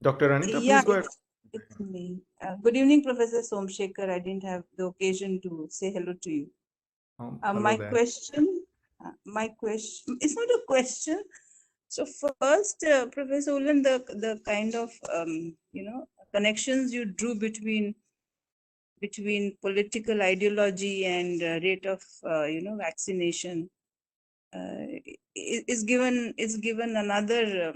Dr. Anita, please
Yeah,
go ahead.
it's me. Good evening, Professor Somashekar. I didn't have the occasion to say hello to you.
Hello
My
there.
question, it's not a question. So first, Professor Ulan, the kind of, connections you drew between political ideology and rate of, vaccination is given another,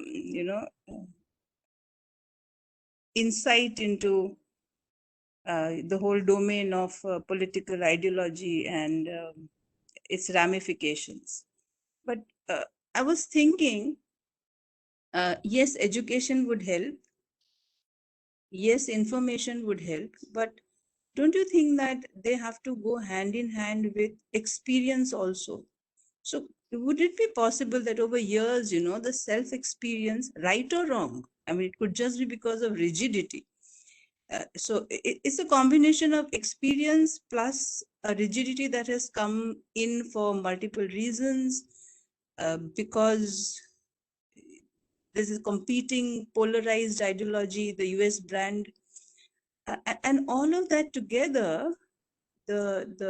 insight into the whole domain of political ideology and its ramifications. But I was thinking, yes, education would help. Yes, information would help, but don't you think that they have to go hand in hand with experience also? So would it be possible that over years, the self-experience, right or wrong, I mean, it could just be because of rigidity. So it's a combination of experience plus a rigidity that has come in for multiple reasons, because this is competing polarized ideology, the US brand, and all of that together, the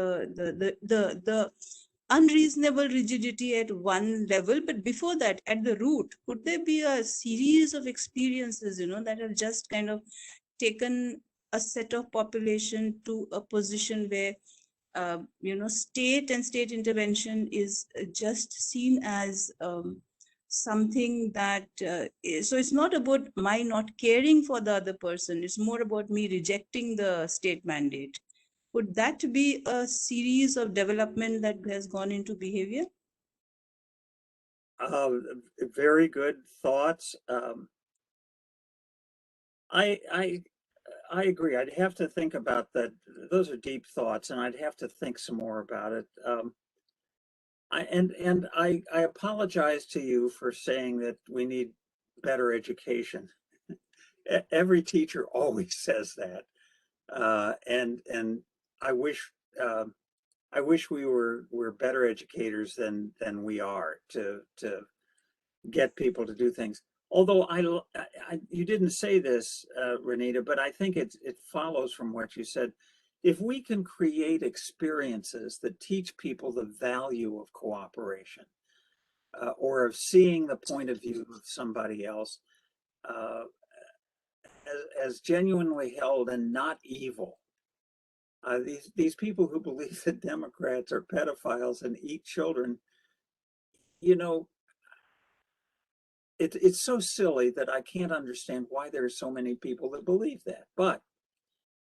unreasonable rigidity at one level, but before that, at the root, could there be a series of experiences, that have just kind of taken a set of population to a position where, state and state intervention is just seen as something that, so it's not about my not caring for the other person, it's more about me rejecting the state mandate. Would that be a series of development that has gone into behavior?
Very good thoughts. I agree. I'd have to think about that. Those are deep thoughts, and I'd have to think some more about it. I apologize to you for saying that we need better education. Every teacher always says that, and I wish we were better educators than we are to get people to do things. Although you didn't say this, Renita, but I think it follows from what you said. If we can create experiences that teach people the value of cooperation, or of seeing the point of view of somebody else as genuinely held and not evil. These people who believe that Democrats are pedophiles and eat children, it's so silly that I can't understand why there are so many people that believe that. But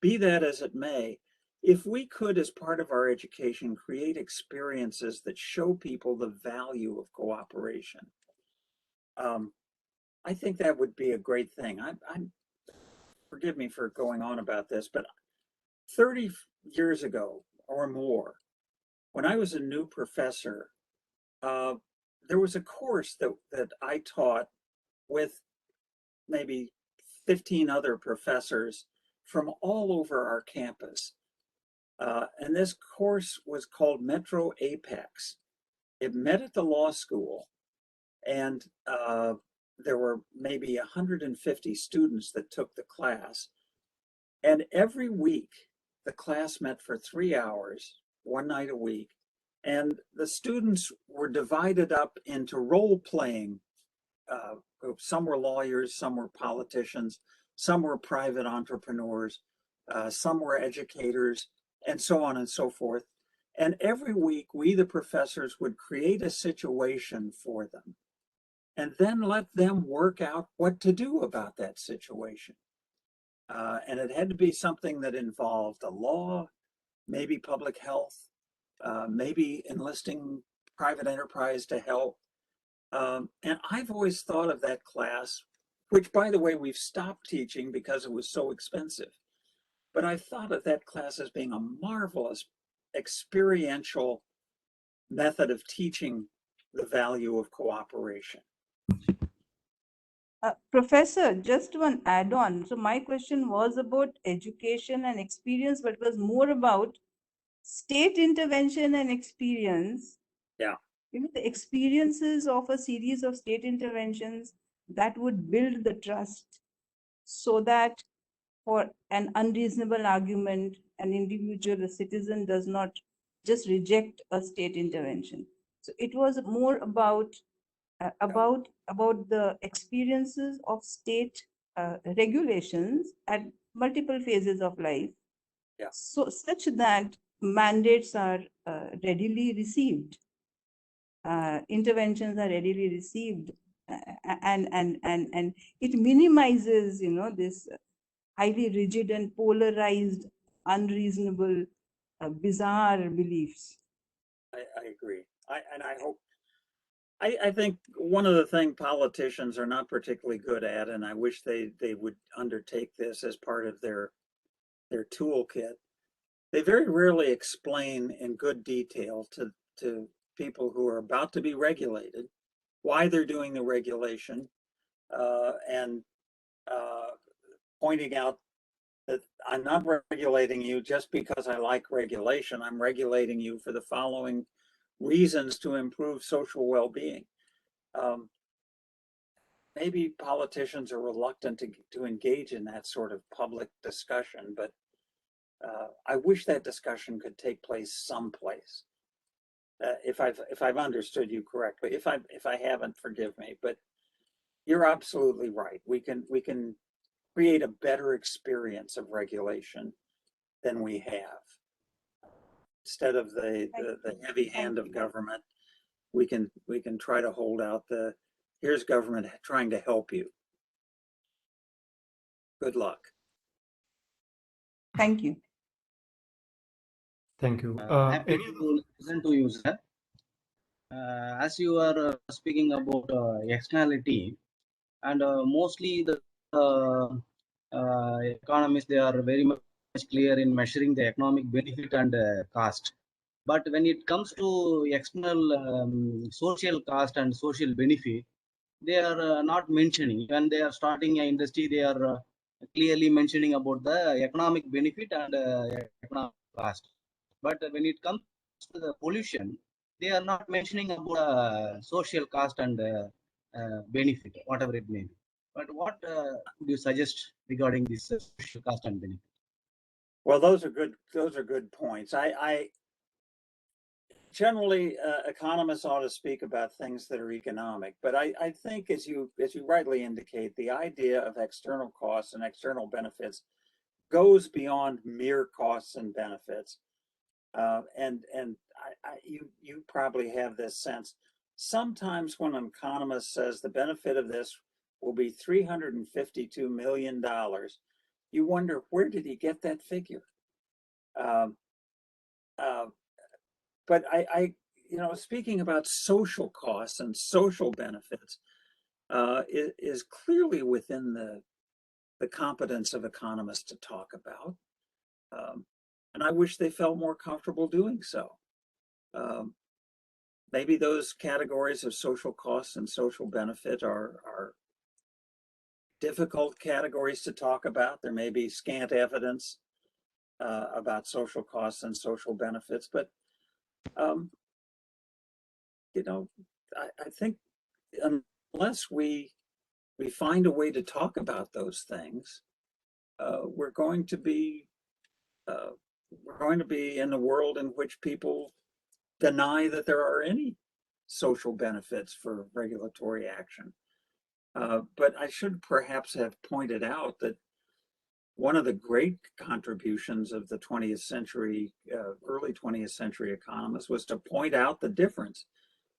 be that as it may, if we could, as part of our education, create experiences that show people the value of cooperation, I think that would be a great thing. Forgive me for going on about this, but 30 years ago or more, when I was a new professor, there was a course that I taught with maybe 15 other professors from all over our campus. And this course was called Metro Apex. It met at the law school, and there were maybe 150 students that took the class. And every week, the class met for 3 hours, one night a week. And the students were divided up into role-playing groups. Some were lawyers, some were politicians, some were private entrepreneurs, some were educators, and so on and so forth. And every week, we, the professors, would create a situation for them and then let them work out what to do about that situation. And it had to be something that involved the law, maybe public health, maybe enlisting private enterprise to help. And I've always thought of that class, which, by the way, we've stopped teaching because it was so expensive. But I thought of that class as being a marvelous experiential method of teaching the value of cooperation.
Professor, just one add-on. So my question was about education and experience, but it was more about state intervention and experience.
Yeah.
The experiences of a series of state interventions that would build the trust, so that for an unreasonable argument, an individual, a citizen, does not just reject a state intervention. So it was more about the experiences of state regulations at multiple phases of life, so such that mandates are readily received, interventions are readily received, and it minimizes, this highly rigid and polarized, unreasonable, bizarre beliefs.
I agree. I hope I think one of the things politicians are not particularly good at, and I wish they would undertake this as part of their toolkit. They very rarely explain in good detail to people who are about to be regulated why they're doing the regulation, and pointing out that I'm not regulating you just because I like regulation. I'm regulating you for the following reasons to improve social well-being. Maybe politicians are reluctant to engage in that sort of public discussion, but I wish that discussion could take place someplace. If I've understood you correctly, if I haven't, forgive me. But you're absolutely right. We can create a better experience of regulation than we have. Instead of the heavy hand of government, we can try to hold out the here's government trying to help you. Good luck.
Thank you.
Thank you.
Happy to listen to you, sir. As you are speaking about externality, and mostly the economists, they are very much clear in measuring the economic benefit and cost. But when it comes to external social cost and social benefit, they are not mentioning. When they are starting an industry, they are clearly mentioning about the economic benefit and economic cost. But when it comes to the pollution, they are not mentioning about social cost and benefit, whatever it may be. But what would you suggest regarding this social cost and benefit?
Well, those are good points. I generally, economists ought to speak about things that are economic, but I think as you rightly indicate, the idea of external costs and external benefits goes beyond mere costs and benefits. And you probably have this sense. Sometimes when an economist says the benefit of this will be $352 million, you wonder, where did he get that figure? But speaking about social costs and social benefits is clearly within the competence of economists to talk about. And I wish they felt more comfortable doing so. Maybe those categories of social costs and social benefit are difficult categories to talk about. There may be scant evidence about social costs and social benefits, but I think unless we find a way to talk about those things, we're going to be in a world in which people deny that there are any social benefits for regulatory action. But I should perhaps have pointed out that one of the great contributions of the 20th century, early 20th century economists was to point out the difference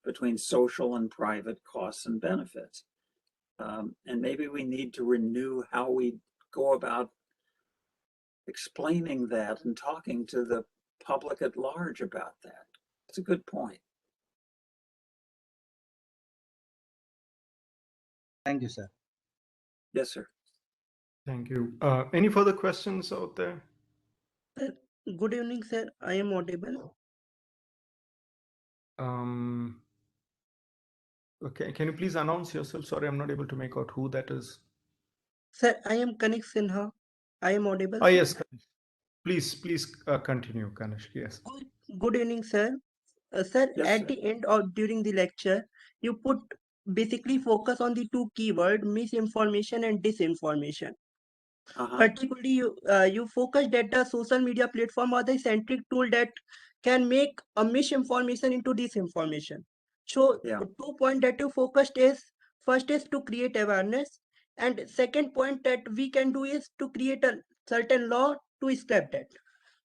between social and private costs and benefits. And maybe we need to renew how we go about explaining that and talking to the public at large about that. It's a good point.
Thank you, sir.
Yes, sir.
Thank you. Any further questions out there?
Good evening, sir. I am audible.
Okay, can you please announce yourself? Sorry, I'm not able to make out who that is.
Sir, I am Kanik Sinha. I am audible.
Oh, yes. Please continue, Kanish. Yes.
Good evening, sir. Sir,
Yes,
at
sir.
the end or during the lecture, you put basically focus on the two keywords, misinformation and disinformation. Particularly, you focused that the social media platform are the centric tool that can make a misinformation into disinformation. So,
Yeah.
2 points that you focused is first is to create awareness, and second point that we can do is to create a certain law to scrap that.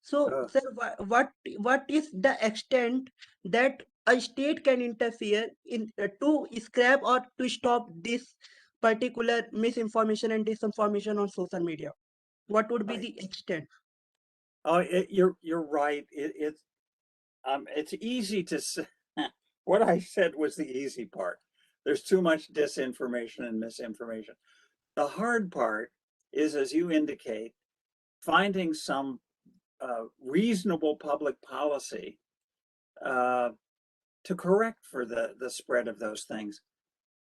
So, sir, what is the extent that a state can interfere in to scrap or to stop this particular misinformation and disinformation on social media? What would be
Right.
the extent?
Oh, you're right. It's easy to say. what I said was the easy part. There's too much disinformation and misinformation. The hard part is, as you indicate, finding some reasonable public policy to correct for the spread of those things.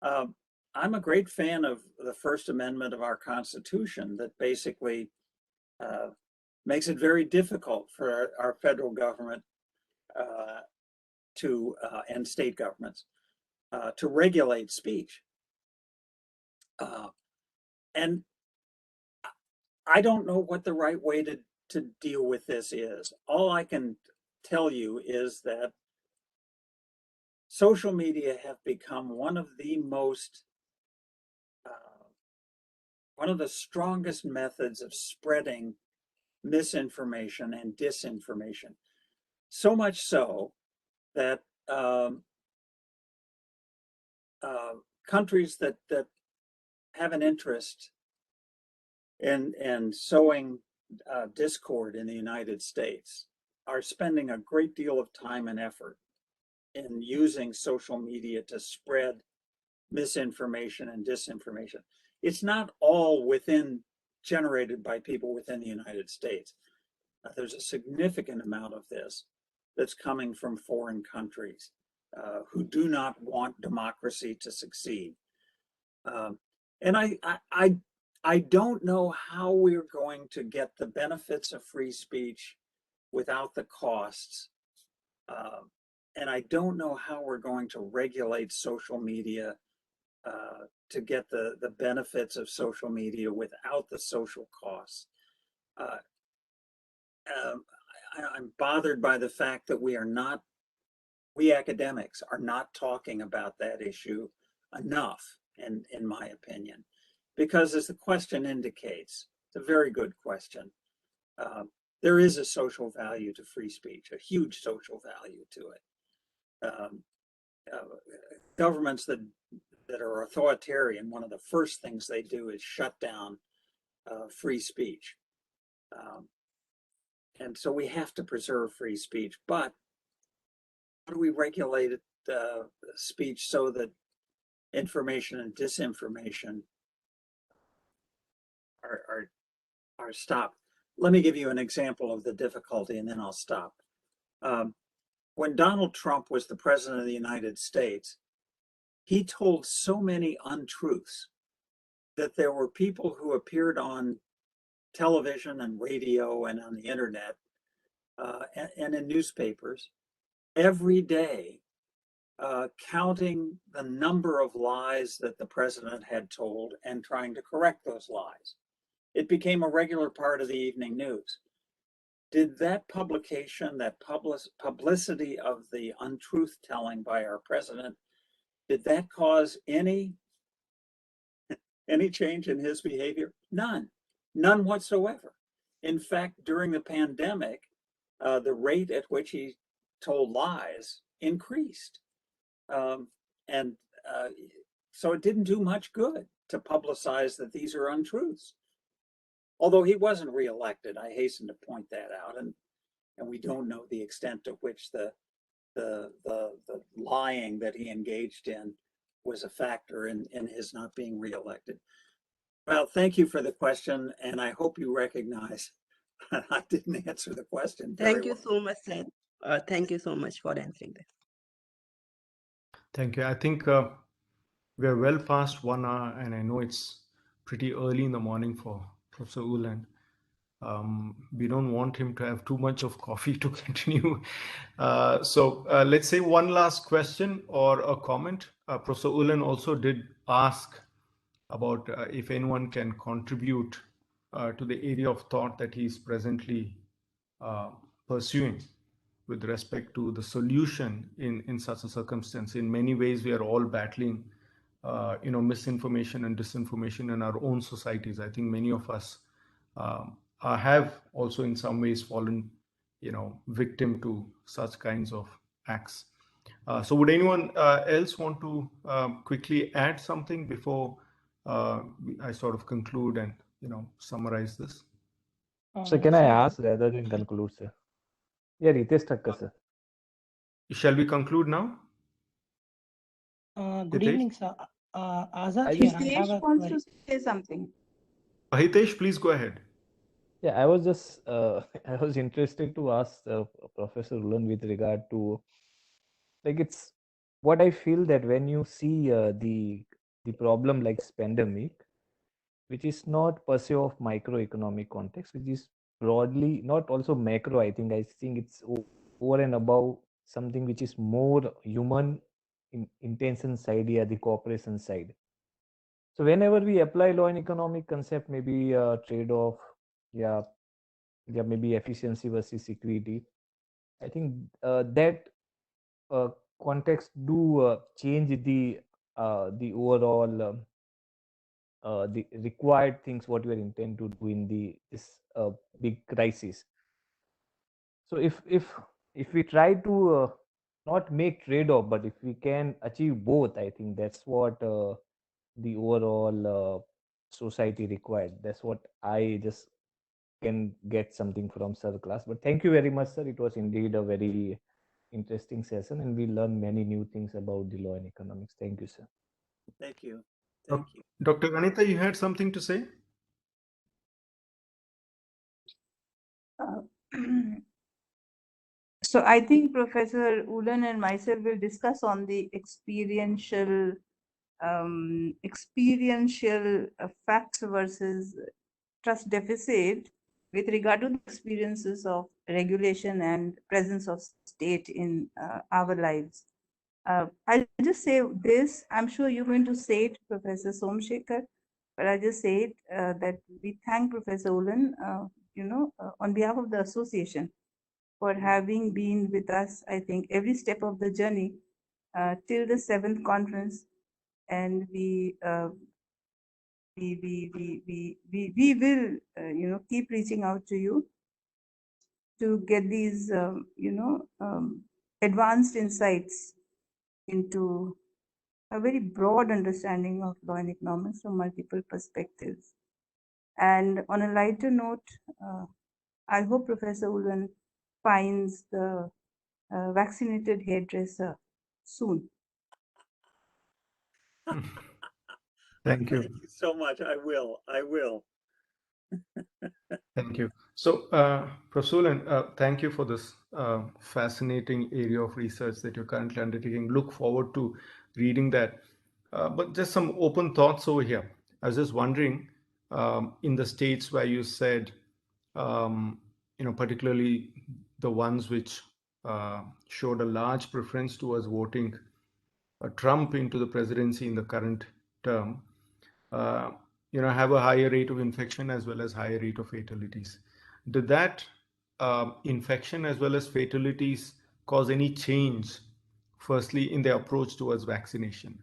I'm a great fan of the First Amendment of our Constitution that basically makes it very difficult for our federal government and state governments to regulate speech. And I don't know what the right way to deal with this is. All I can tell you is that social media have become one of the strongest methods of spreading misinformation and disinformation. So much so that countries that have an interest in sowing discord in the United States are spending a great deal of time and effort in using social media to spread misinformation and disinformation. It's not all generated by people within the United States. There's a significant amount of this that's coming from foreign countries who do not want democracy to succeed. And I don't know how we're going to get the benefits of free speech without the costs. And I don't know how we're going to regulate social media to get the benefits of social media without the social costs. I'm bothered by the fact that we academics are not talking about that issue enough, in my opinion, because as the question indicates, it's a very good question. There is a social value to free speech, a huge social value to it. Governments that are authoritarian, one of the first things they do is shut down free speech. And so we have to preserve free speech, but how do we regulate speech so that information and disinformation are stopped? Let me give you an example of the difficulty and then I'll stop. When Donald Trump was the president of the United States, he told so many untruths that there were people who appeared on television and radio and on the internet and in newspapers every day, counting the number of lies that the president had told and trying to correct those lies. It became a regular part of the evening news. Did that publication, that publicity of the untruth telling by our president, did that cause any change in his behavior? None whatsoever. In fact, during the pandemic, the rate at which he told lies increased. So it didn't do much good to publicize that these are untruths. Although he wasn't reelected, I hasten to point that out, and we don't know the extent to which the lying that he engaged in was a factor in his not being reelected. Well, thank you for the question, and I hope you recognize that I didn't answer the question very
Thank you
well.
so much, sir. Thank you so much for answering that.
Thank you. I think we're well past 1 hour, and I know it's pretty early in the morning for Professor Ulan. We don't want him to have too much of coffee to continue. So let's say one last question or a comment. Professor Ulan also did ask about if anyone can contribute to the area of thought that he's presently pursuing with respect to the solution in such a circumstance. In many ways, we are all battling misinformation and disinformation in our own societies. I think many of us have also in some ways fallen victim to such kinds of acts. So would anyone else want to quickly add something before I sort of conclude and summarize this?
So can I ask rather than conclude, sir? Yeah, Ritesh Thakkar, sir.
Shall we conclude now?
Good
Hitesh?
evening, sir. Azad
I
here.
just
I have
Hitesh
a
wants
query.
to say something.
Hitesh, please go ahead.
yeah, I was just I was interested to ask Professor Ulan with regard to like it's what I feel that when you see the problem like pandemic, which is not per se of microeconomic context, which is broadly not also macro. I think it's over and above something which is more human intention side, yeah, the cooperation side. So whenever we apply law and economic concept, maybe trade-off, yeah, yeah, maybe efficiency versus equity. I think that uh, context do change the overall the required things what you are intend to do in the this big crisis. So if we try to not make trade-off, but if we can achieve both, I think that's what the overall society required. That's what I just can get something from sir class. But thank you very much, sir. It was indeed a very interesting session, and we learned many new things about the law and economics. Thank you, sir.
Thank you. Thank you.
Dr. Ganita, you had something to say?
Uh, so I think Professor Ulan and myself will discuss on the experiential facts versus trust deficit with regard to the experiences of regulation and presence of state in our lives. I'll just say this. I'm sure you're going to say it, Professor Somshekhar, but I'll just say it that we thank Professor Ulan, on behalf of the association for having been with us, I think, every step of the journey till the 7th conference. And we will, keep reaching out to you to get these, advanced insights into a very broad understanding of law and economics from multiple perspectives. And on a lighter note, I hope Professor Ulan finds the vaccinated hairdresser soon.
Thank you.
Thank you so much. I will. I will.
Thank you. So, Professor Ulan, thank you for this fascinating area of research that you're currently undertaking. Look forward to reading that. But just some open thoughts over here. I was just wondering, in the states where you said, particularly the ones which showed a large preference towards voting Trump into the presidency in the current term, uh, have a higher rate of infection as well as higher rate of fatalities. Did that infection as well as fatalities cause any change, firstly, in their approach towards vaccination?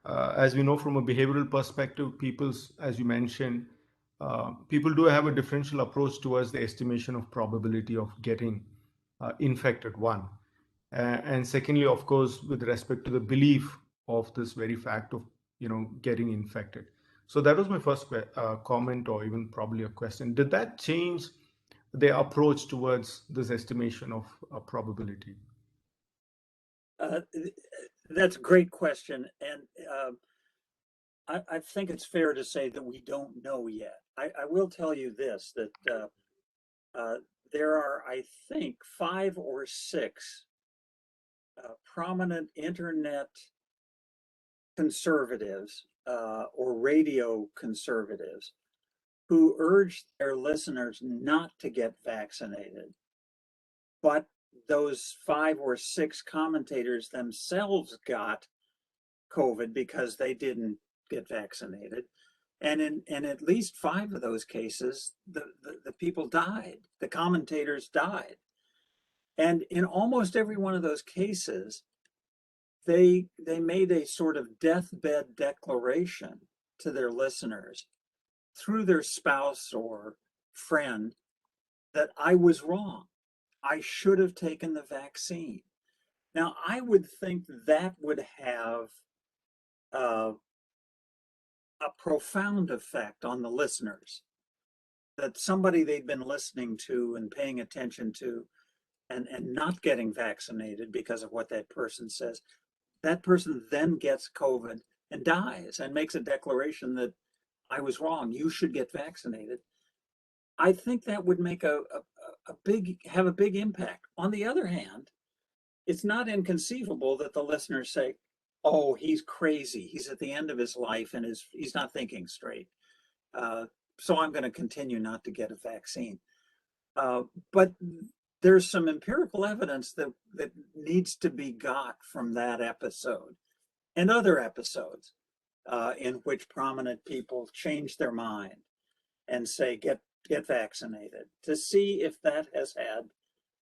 As we know from a behavioral perspective, as you mentioned, people do have a differential approach towards the estimation of probability of getting infected, one. And secondly, of course, with respect to the belief of this very fact of, getting infected. So that was my first comment, or even probably a question. Did that change their approach towards this estimation of probability?
That's a great question. And I think it's fair to say that we don't know yet. I will tell you this, that there are, I think, 5 or 6 prominent internet conservatives or radio conservatives who urge their listeners not to get vaccinated. But those 5 or 6 commentators themselves got COVID because they didn't get vaccinated. And in at least 5 of those cases, the people died, the commentators died. And in almost every one of those cases, they made a sort of deathbed declaration to their listeners through their spouse or friend that I was wrong. I should have taken the vaccine. Now, I would think that would have a profound effect on the listeners, that somebody they'd been listening to and paying attention to and not getting vaccinated because of what that person says that person then gets COVID and dies and makes a declaration that I was wrong, you should get vaccinated. I think that would make have a big impact. On the other hand, it's not inconceivable that the listeners say, oh, he's crazy. He's at the end of his life and he's not thinking straight. So I'm going to continue not to get a vaccine. But there's some empirical evidence that needs to be got from that episode and other episodes in which prominent people change their mind and say, get vaccinated, to see if that has had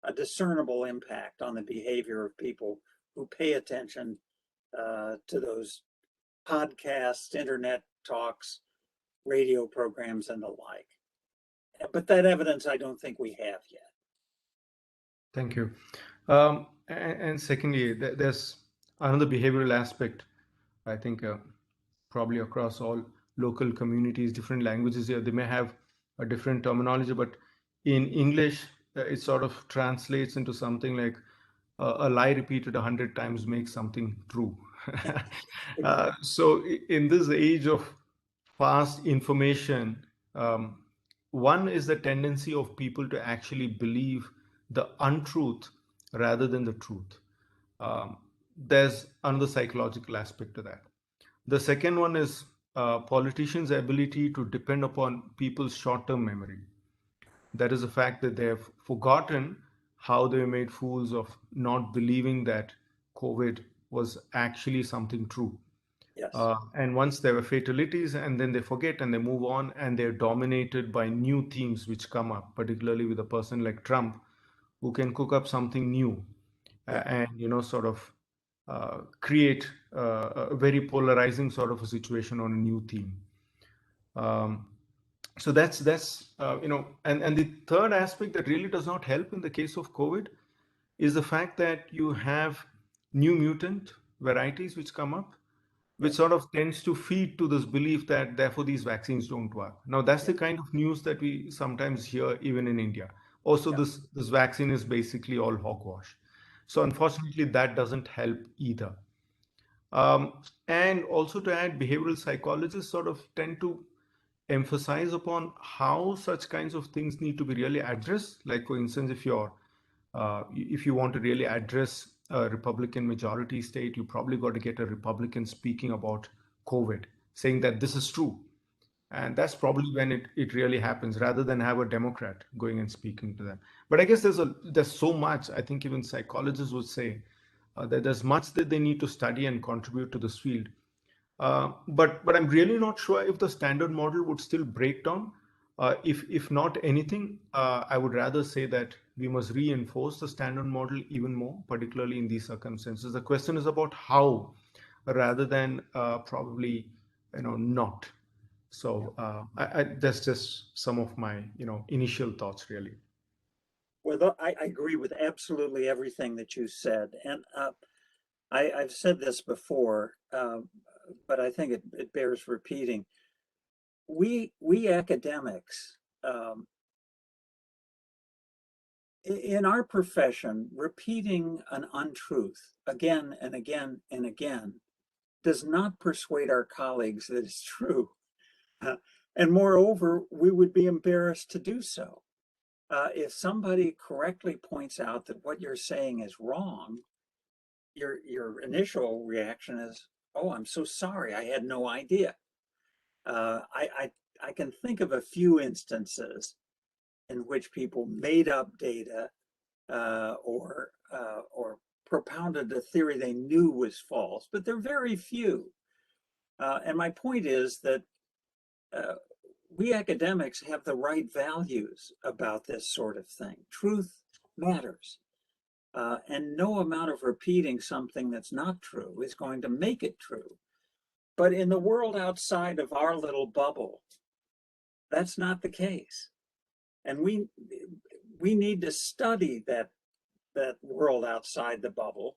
a discernible impact on the behavior of people who pay attention to those podcasts, internet talks, radio programs, and the like. But that evidence I don't think we have yet.
Thank you. And secondly, there's another behavioral aspect, I think, probably across all local communities, different languages here, they may have a different terminology, but in English, it sort of translates into something like a lie repeated 100 times makes something true. So in this age of fast information, one is the tendency of people to actually believe the untruth rather than the truth. There's another psychological aspect to that. The second one is politicians' ability to depend upon people's short-term memory. That is the fact that they have forgotten how they made fools of not believing that COVID was actually something true.
Yes.
And once there were fatalities, and then they forget and they move on, and they're dominated by new themes which come up, particularly with a person like Trump, who can cook up something new and sort of create a very polarizing sort of a situation on a new theme. So that's and the third aspect that really does not help in the case of COVID is the fact that you have new mutant varieties which come up, which sort of tends to feed to this belief that therefore these vaccines don't work. Now that's the kind of news that we sometimes hear even in India. Also, this vaccine is basically all hogwash. So unfortunately, that doesn't help either. And also to add, behavioral psychologists sort of tend to emphasize upon how such kinds of things need to be really addressed. Like, for instance, if you want to really address a Republican majority state, you probably got to get a Republican speaking about COVID, saying that this is true. And that's probably when it really happens, rather than have a Democrat going and speaking to them. But I guess there's so much, I think even psychologists would say, that there's much that they need to study and contribute to this field. But I'm really not sure if the standard model would still break down. If not anything, I would rather say that we must reinforce the standard model even more, particularly in these circumstances. The question is about how, rather than probably not. So that's just some of my initial thoughts, really.
Well, I agree with absolutely everything that you said, and I've said this before, but I think it bears repeating. We academics, in our profession, repeating an untruth again and again and again does not persuade our colleagues that it's true. And moreover, we would be embarrassed to do so. If somebody correctly points out that what you're saying is wrong, your initial reaction is, oh, I'm so sorry, I had no idea. I can think of a few instances in which people made up data or propounded a theory they knew was false, but they're very few. And my point is that we academics have the right values about this sort of thing. Truth matters. And no amount of repeating something that's not true is going to make it true. But in the world outside of our little bubble, that's not the case. And we need to study that world outside the bubble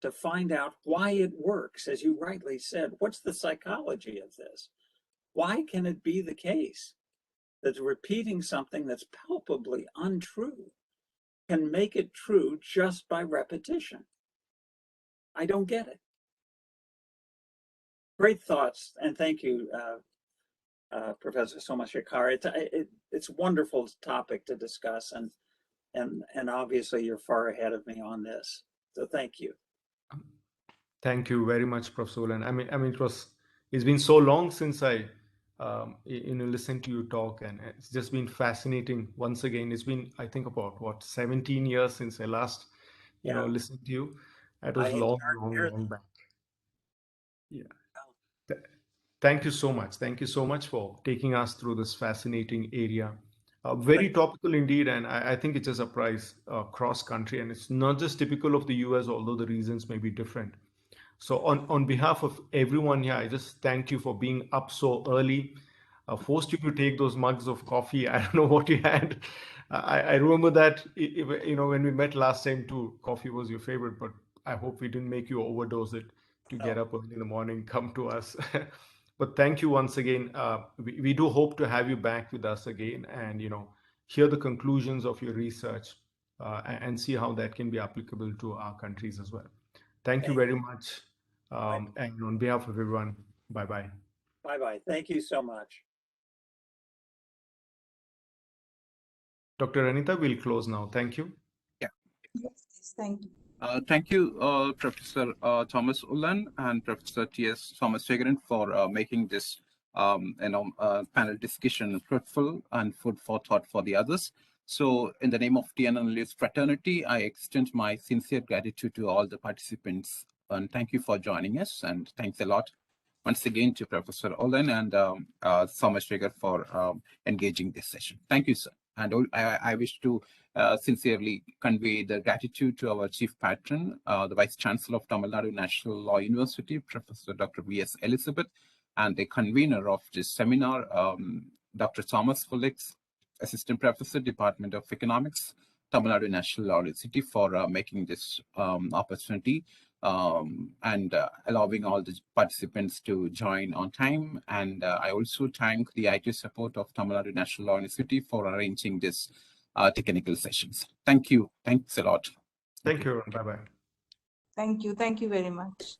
to find out why it works. As you rightly said, what's the psychology of this? Why can it be the case that repeating something that's palpably untrue can make it true just by repetition? I don't get it. Great thoughts, and thank you, Professor Somashekar. It's a wonderful topic to discuss, and obviously you're far ahead of me on this. So thank you.
Thank you very much, Professor Ulan. It's been so long since I listened to you talk, and it's just been fascinating. Once again, it's been, I think, about 17 years since I last listened to you. That was long back. Yeah. Thank you so much. Thank you so much for taking us through this fascinating area. Very topical indeed, and I think it's a surprise cross country, and it's not just typical of the US, although the reasons may be different. So on behalf of everyone here, I just thank you for being up so early. Forced you to take those mugs of coffee. I don't know what you had. I remember that when we met last time too, coffee was your favorite, but I hope we didn't make you overdose it to get up early in the morning, come to us. But thank you once again. We do hope to have you back with us again, and hear the conclusions of your research and see how that can be applicable to our countries as well. Thank you very much. And on behalf of everyone, bye-bye.
Bye-bye. Thank you so much.
Dr. Anita, we'll close now. Thank you.
Yeah.
Yes, thank you.
Thank you, Professor Thomas Ulan and Professor T.S. Somashekaran for making this panel discussion fruitful and food for thought for the others. So in the name of TNLS fraternity, I extend my sincere gratitude to all the participants. And thank you for joining us. And thanks a lot once again to Professor Ulan and Somashekar for engaging this session. Thank you, sir. And I wish to sincerely convey the gratitude to our chief patron, the Vice Chancellor of Tamil Nadu National Law University, Professor Dr. V.S. Elizabeth, and the convener of this seminar, Dr. Thomas Felix, Assistant Professor, Department of Economics, Tamil Nadu National Law University, for making this opportunity and allowing all the participants to join on time. And I also thank the IT support of Tamil Nadu National Law University for arranging this technical sessions. Thank you. Thanks a lot.
Thank you. Bye-bye.
Thank you. Thank you very much.